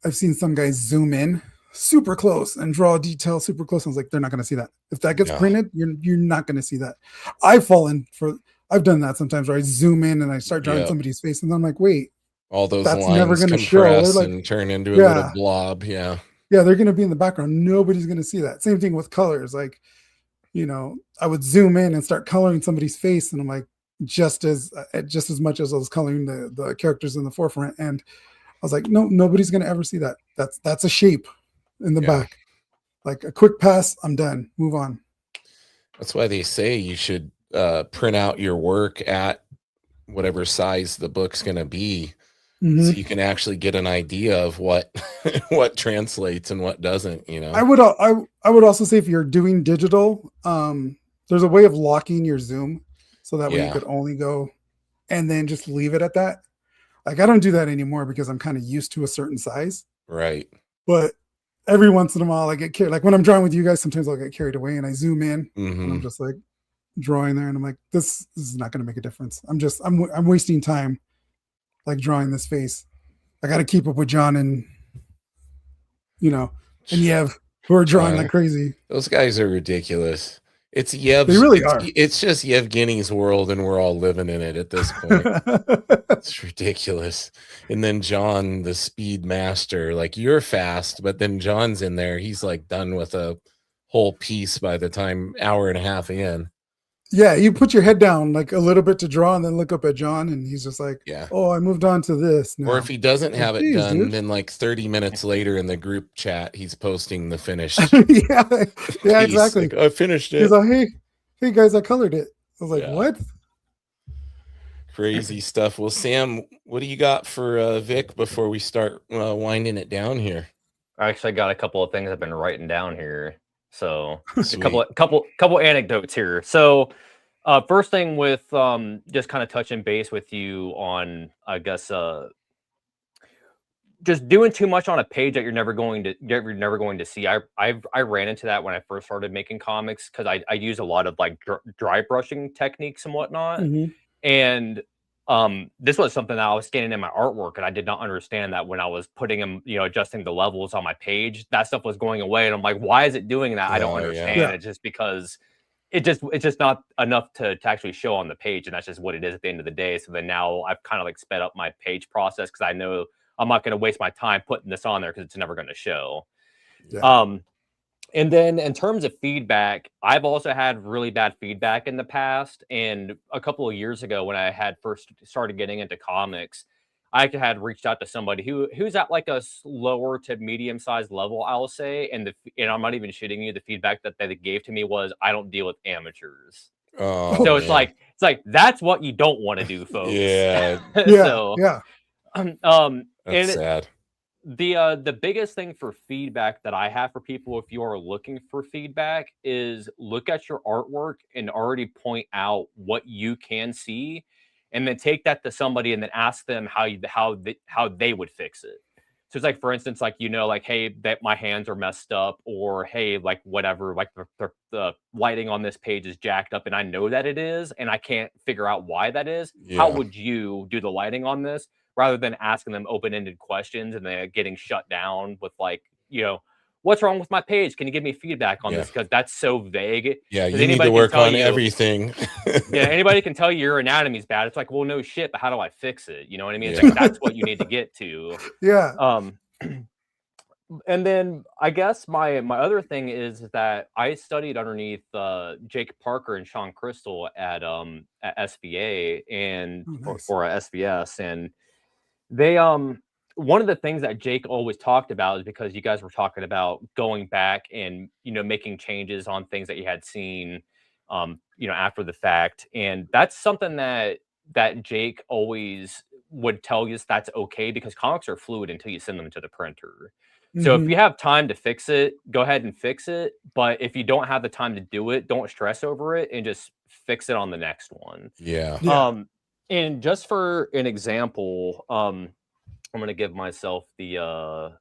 I've seen some guys zoom in super close and draw detail super close. I was like, they're not going to see that. If that gets printed, you're not going to see that. I've done that sometimes where I zoom in and I start drawing somebody's face, and I'm like, wait, all those that's lines never going to show. Like, and turn into a little blob. Yeah, they're going to be in the background. Nobody's going to see that. Same thing with colors. Like, I would zoom in and start coloring somebody's face, and I'm like, just as much as I was coloring the characters in the forefront, and I was like, no, nobody's gonna ever see that. That's a shape in the back. Like a quick pass, I'm done. Move on. That's why they say you should print out your work at whatever size the book's gonna be, so you can actually get an idea of what translates and what doesn't. I would also say, if you're doing digital, there's a way of locking your zoom, so that way you could only go and then just leave it at that. Like, I don't do that anymore because I'm kind of used to a certain size. Right. But every once in a while I get carried. Like when I'm drawing with you guys, sometimes I'll get carried away and I zoom in and I'm just like drawing there, and I'm like, this is not going to make a difference. I'm wasting time like drawing this face. I got to keep up with John and Yev, who are drawing like crazy. Those guys are ridiculous. It's Yev's. They really are. It's just Yevgeny's world, and we're all living in it at this point. It's ridiculous. And then John, the speed master, like, you're fast, but then John's in there. He's like done with a whole piece by the time hour and a half in. Yeah, you put your head down like a little bit to draw, and then look up at John, and he's just like, "Oh, I moved on to this now." Or if he doesn't have it done, then like 30 minutes later in the group chat, he's posting the finished. yeah, exactly. Like, I finished it. He's like, "Hey guys, I colored it." I was like, "What?" Crazy stuff. Well, Sam, what do you got for Vic before we start winding it down here? I actually got a couple of things I've been writing down here. So a couple anecdotes here. So first thing with just kind of touching base with you on, I guess, just doing too much on a page that you're never going to see. I ran into that when I first started making comics, because I use a lot of like dry brushing techniques and whatnot. And this was something that I was scanning in my artwork, and I did not understand that when I was putting them, adjusting the levels on my page, that stuff was going away. And I'm like, why is it doing that? I don't understand. It's just because it's just not enough to actually show on the page. And that's just what it is at the end of the day. So then now I've kind of like sped up my page process, because I know I'm not going to waste my time putting this on there, because it's never going to show. And then in terms of feedback, I've also had really bad feedback in the past. And a couple of years ago, when I had first started getting into comics, I had reached out to somebody who's at like a lower to medium-sized level, I'll say. And I'm not even shitting you. The feedback that they gave to me was, I don't deal with amateurs. So it's like that's what you don't want to do, folks. That's sad. The biggest thing for feedback that I have for people, if you are looking for feedback, is look at your artwork and already point out what you can see, and then take that to somebody and then ask them how they would fix it. So it's like, for instance, like, like, hey, that my hands are messed up, or hey, like whatever, like the lighting on this page is jacked up, and I know that it is, and I can't figure out why that is. How would you do the lighting on this? Rather than asking them open-ended questions and then getting shut down with like, what's wrong with my page? Can you give me feedback on this? Because that's so vague. Yeah, you need to work on everything. Anybody can tell you your anatomy's bad. It's like, well, no shit, but how do I fix it? You know what I mean? It's like, that's what you need to get to. And then I guess my other thing is that I studied underneath Jake Parker and Sean Crystal at SVA and Oh, nice. or at SBS, and they one of the things that Jake always talked about is because you guys were talking about going back and making changes on things that you had seen after the fact, and that's something that Jake always would tell you that's okay because comics are fluid until you send them to the printer. So if Hmm. you have time to fix it, go ahead and fix it. But if you don't have the time to do it, don't stress over it and just fix it on the next one. Yeah. Yeah. And just for an example, I'm gonna give myself the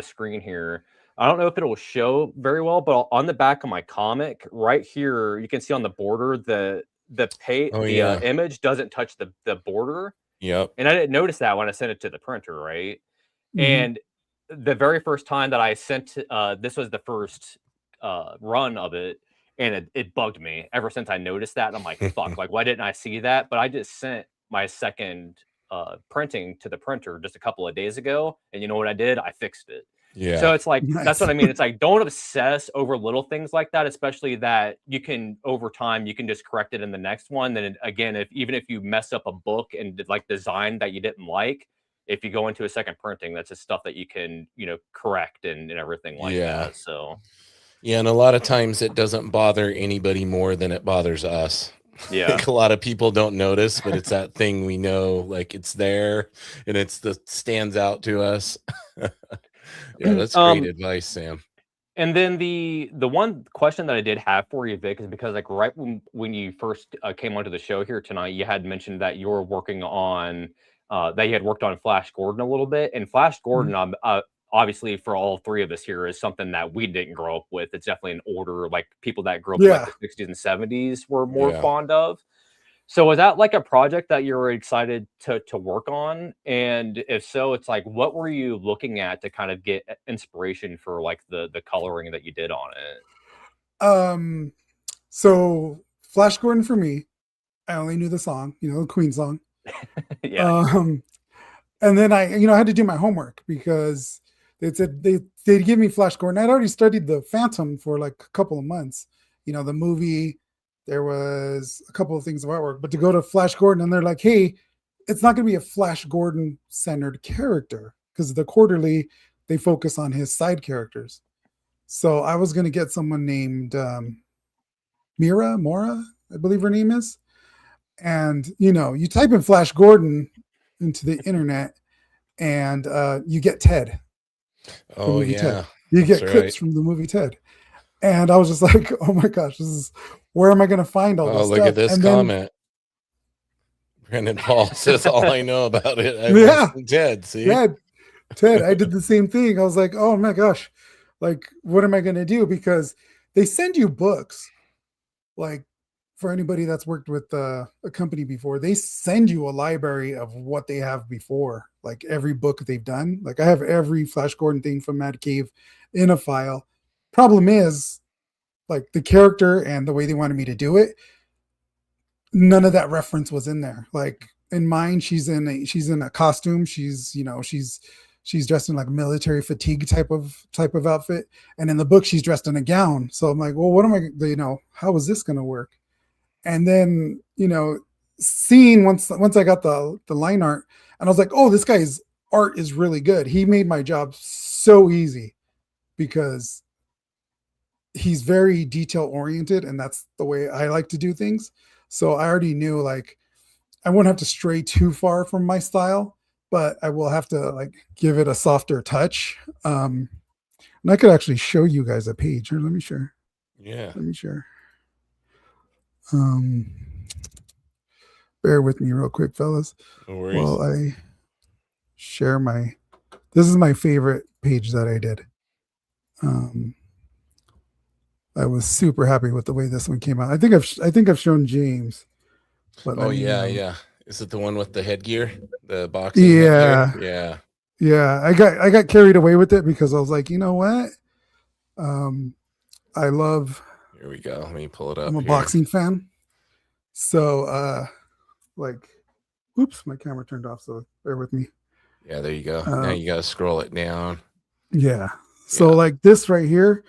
screen here. I don't know if it'll show very well, but on the back of my comic, right here, you can see on the border Oh yeah. image doesn't touch the border, Yep. and I didn't notice that when I sent it to the printer, right? Hmm. And the very first time that I sent this was the first run of it, and it bugged me ever since I noticed that. And I'm like, fuck, like why didn't I see that? But I just sent my second printing to the printer just a couple of days ago, and you know what I did? I fixed it. Yeah. So it's like that's Nice. what I mean. It's like don't obsess over little things like that, especially that you can over time you can just correct it in the next one. Then again, if even if you mess up a book and did like design that you didn't like, if you go into a second printing, that's just stuff that you can correct and everything like Yeah. that. So Yeah, and a lot of times it doesn't bother anybody more than it bothers us. yeah. Like a lot of people don't notice, but it's that thing we know, like it's there and it's the stands out to us. Yeah, that's great advice, Sam. And then the one question that I did have for you, Vic, is because like right when you first came onto the show here tonight, you had mentioned that you were working on that you had worked on Flash Gordon a little bit, and Flash Gordon, Mhm. obviously for all three of us here, is something that we didn't grow up with. It's definitely an order like people that grew up in like Yeah. the 60s and 70s were more Yeah. fond of. So was that like a project that you were excited to work on? And if so, it's like what were you looking at to kind of get inspiration for like the coloring that you did on Um, so Flash Gordon for me, I only knew the song, the Queen song. it? Yeah. Um, and then I had to do my homework because they said they'd give me Flash Gordon. I'd already studied the Phantom for like a couple of months. The movie, there was a couple of things of artwork, but to go to Flash Gordon and they're like, hey, it's not going to be a Flash Gordon centered character because the quarterly they focus on his side characters. So I was going to get someone named Mora, I believe her name is. And you type in Flash Gordon into the internet, and you get Ted, the Oh movie Ted. yeah. You That's get clips right. from the movie Ted, and I was just like, oh my gosh, this is where am I going to find all Oh, this look stuff? at this And then comment. Brandon Paul says all I know about it. I yeah, mentioned Ted. See? Ted, I did the same thing. I was like, oh my gosh, like what am I going to do? Because they send you books, like for anybody that's worked with a company before, they send you a library of what they have before, like every book they've done. Like I have every Flash Gordon thing from Mad Cave in a file. Problem is, like the character and the way they wanted me to do it, none of that reference was in there. Like in mine, she's in a costume. She's dressed in like military fatigue type of outfit, and in the book she's dressed in a gown. So I'm like, well, what am I? How is this going to work? And then seeing once I got the line art, and I was like, oh, this guy's art is really good. He made my job so easy because he's very detail oriented, and that's the way I like to do things. So I already knew like I won't have to stray too far from my style, but I will have to like give it a softer touch. And I could actually show you guys a page. Here, let me share. Yeah. Let me share. Um, bear with me real quick, fellas. No worries. Well, I share this is my favorite page that I did. I was super happy with the way this one came out. I think I've shown James. But Oh let me, yeah. Is it the one with the headgear? The boxing yeah. headgear? Yeah. Yeah. I got carried away with it because I was like, you know what? I love Here we go. Let me pull it up. I'm a here. boxing fan. So like oops, my camera turned off, so bear with me. Yeah, there you go. Now you gotta scroll it down. Yeah. So Yeah. like this right here,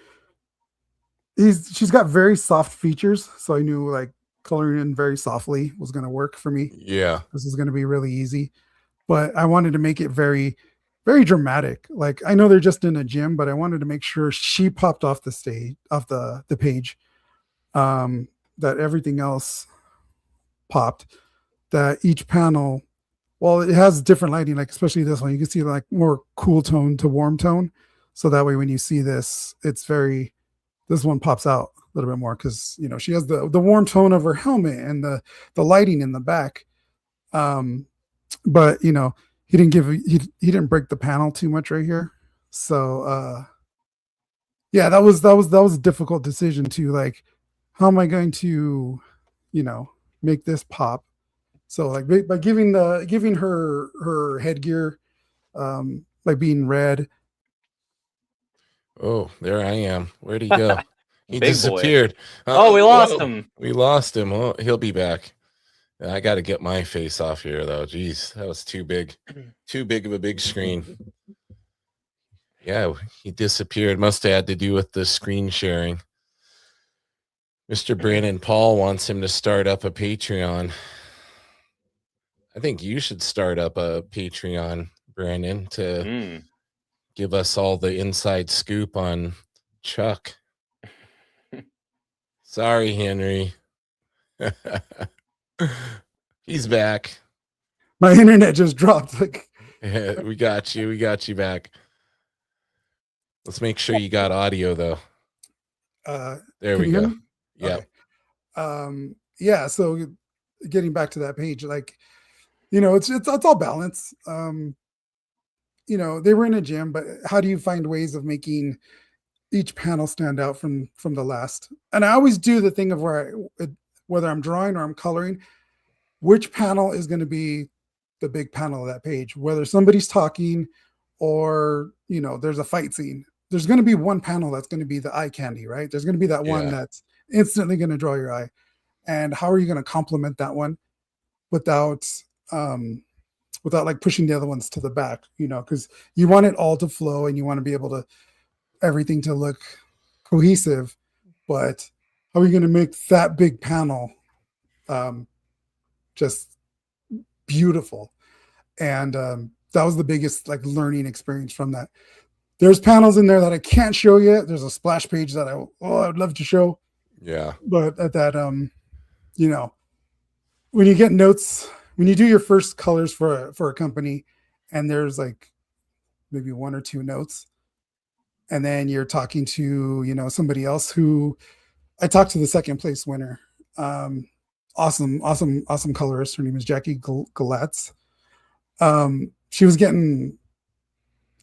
she's got very soft features. So I knew like coloring in very softly was going to work for me. Yeah. This is going to be really easy. But I wanted to make it very, very dramatic. Like I know they're just in a gym, but I wanted to make sure she popped off the stage, off the page, that everything else popped. That each panel, well, it has different lighting, like especially this one, you can see like more cool tone to warm tone. So that way, when you see this, it's very. This one pops out a little bit more because she has the warm tone of her helmet and the lighting in the back. But he didn't he didn't break the panel too much right here. So yeah, that was a difficult decision to like, how am I going to make this pop? So like by giving her headgear, like being red. Oh, there I am. Where'd he go? He Big boy. disappeared. Oh, we lost whoa. him. We lost him. Oh, he'll be back. I got to get my face off here, though. Jeez, that was too big. Too big of a big screen. Yeah, he disappeared. Must have had to do with the screen sharing. Mr. Brandon Paul wants him to start up a Patreon. I think you should start up a Patreon, Brandon, to give us all the inside scoop on Chuck. Sorry, Henry. He's back. My internet just dropped. Like, We got you. We got you back. Let's make sure you got audio though. There we go. Yeah. Okay. Yeah. So getting back to that page, like, it's all balance. They were in a gym, but how do you find ways of making each panel stand out from the last? And I always do the thing of whether I'm drawing or I'm coloring, which panel is going to be the big panel of that page, whether somebody's talking or there's a fight scene. There's going to be one panel that's going to be the eye candy, right? There's going to be that one that's instantly going to draw your eye. And how are you going to complement that one without like pushing the other ones to the back, because you want it all to flow and you want to be able to everything to look cohesive. But how are you going to make that big panel just beautiful? And that was the biggest like learning experience from that. There's panels in there that I can't show yet. There's a splash page that I'd love to show. Yeah. But at that, when you get notes, when you do your first colors for a company, and there's like maybe one or two notes, and then you're talking to somebody else who I talked to the second place winner. Awesome colorist. Her name is Jackie Galatz. She was getting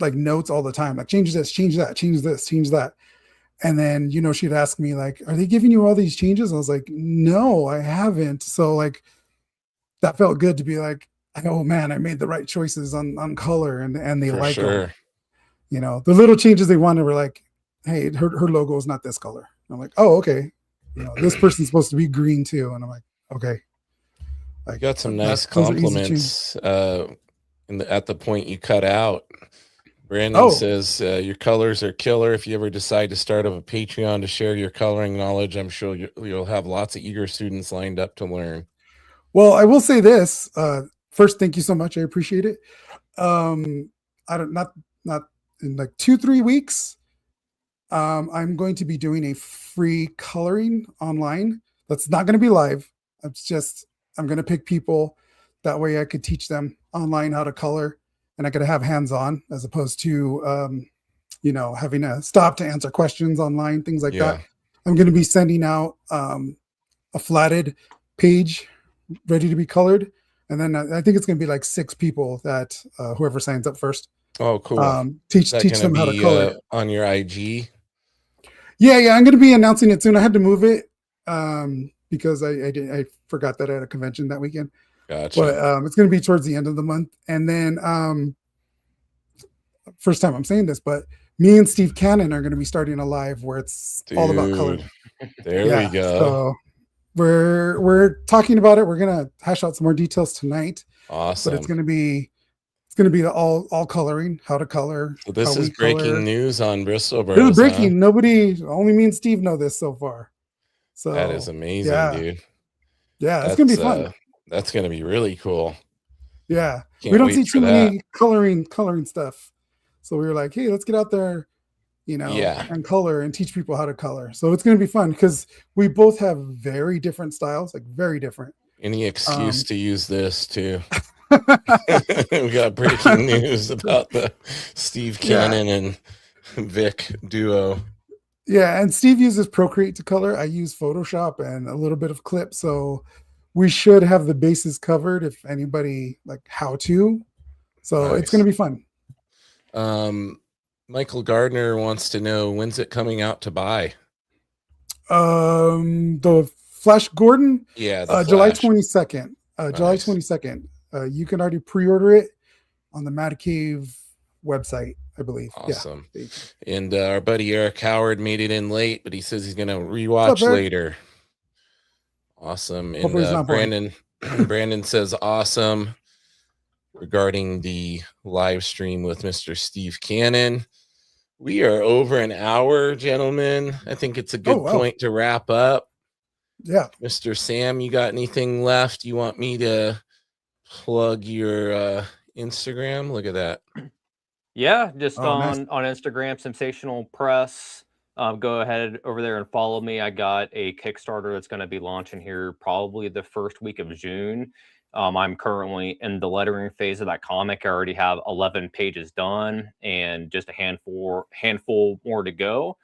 like notes all the time, like change this, change that, change this, change that. And then, she'd ask me like, are they giving you all these changes? I was like, no, I haven't. So like, that felt good to be like, oh man, I made the right choices on color and they For like sure. them. The little changes they wanted were like, hey, her logo is not this color. I'm like, oh, okay. This person's supposed to be green too. And I'm like, okay. I got some nice compliments at the point you cut out. Brandon says your colors are killer. If you ever decide to start up a Patreon to share your coloring knowledge, I'm sure you'll have lots of eager students lined up to learn. Well, I will say this. First, thank you so much. I appreciate it. I don't not in like 2-3 weeks. I'm going to be doing a free coloring online. That's not going to be live. I'm going to pick people. That way I could teach them online how to color, and I could have hands-on as opposed to, having to stop to answer questions online, things like that. I'm going to be sending out a flatted page ready to be colored. And then I think it's going to be like 6 people that whoever signs up first. Oh, cool. Teach them how to color. On your IG? Yeah. I'm going to be announcing it soon. I had to move it because I forgot that I had a convention that weekend. Gotcha. But it's going to be towards the end of the month. And then first time I'm saying this, but me and Steve Cannon are going to be starting a live where it's all about color. There we go. So we're talking about it. We're going to hash out some more details tonight. Awesome. But it's going to be It's going to be the all coloring, how to color. So this how is we color. breaking news on Bristol This Bros. is breaking. Nobody, only me and Steve know this so far. So That is amazing, yeah, dude. yeah, it's going to be fun. That's going to be really cool. Yeah, Can't we don't wait see for too that. many coloring stuff. So we were like, hey, let's get out there, Yeah. and color and teach people how to color. So it's going to be fun because we both have very different styles, like very different. Any excuse to use this too. We got breaking news about the Steve Cannon and Vic duo. Yeah, and Steve uses Procreate to color. I use Photoshop and a little bit of Clip. So we should have the bases covered if anybody like how to. So Nice. it's going to be fun. Michael Gardner wants to know, when's it coming out to buy? The Flash Gordon, Yeah, the July Flash. 22nd. July Nice. 22nd. You can already pre-order it on the Mad Cave website, I believe. Awesome. Yeah. And our buddy Eric Howard made it in late, but he says he's gonna rewatch later. Awesome. And Brandon says awesome regarding the live stream with Mr. Steve Cannon. We are over an hour, gentlemen. I think it's a good point to wrap up. Yeah. Mr. Sam, you got anything left? You want me to plug your Instagram? Look at that. Yeah, just on Instagram, Sensational Press. Go ahead over there and follow me. I got a Kickstarter that's going to be launching here probably the first week of June. I'm currently in the lettering phase of that comic. I already have 11 pages done and just a handful more to go.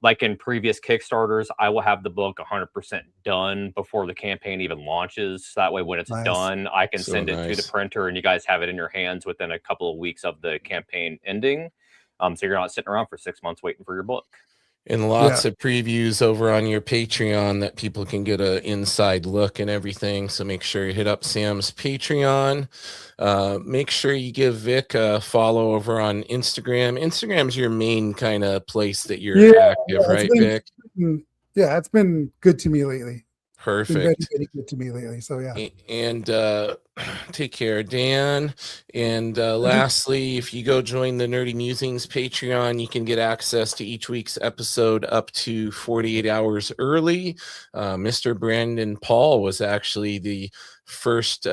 Like in previous Kickstarters, I will have the book 100% done before the campaign even launches. So that way, when it's done, I can send it to the printer and you guys have it in your hands within a couple of weeks of the campaign ending. So you're not sitting around for 6 months waiting for your book. And lots of previews over on your Patreon that people can get an inside look and everything. So make sure you hit up Sam's Patreon. Make sure you give Vic a follow over on Instagram. Instagram's your main kind of place that you're active, right, Vic? Yeah, it's been good to me lately. Perfect. It's been very good to me lately. So yeah. And take care, Dan. And lastly, if you go join the Nerdy Musings Patreon, you can get access to each week's episode up to 48 hours early. Mr. Brandon Paul was actually the first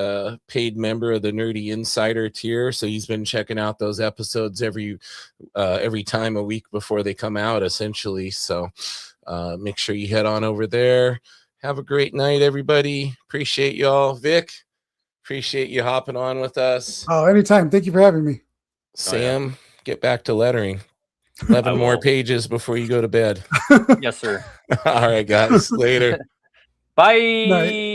paid member of the Nerdy Insider tier, so he's been checking out those episodes every time a week before they come out, essentially. So make sure you head on over there. Have a great night, everybody. Appreciate y'all. Vic, appreciate you hopping on with us. Oh, anytime. Thank you for having me. Sam, get back to lettering. 11 more pages before you go to bed. Yes, sir. All right, guys. Later. Bye. Night.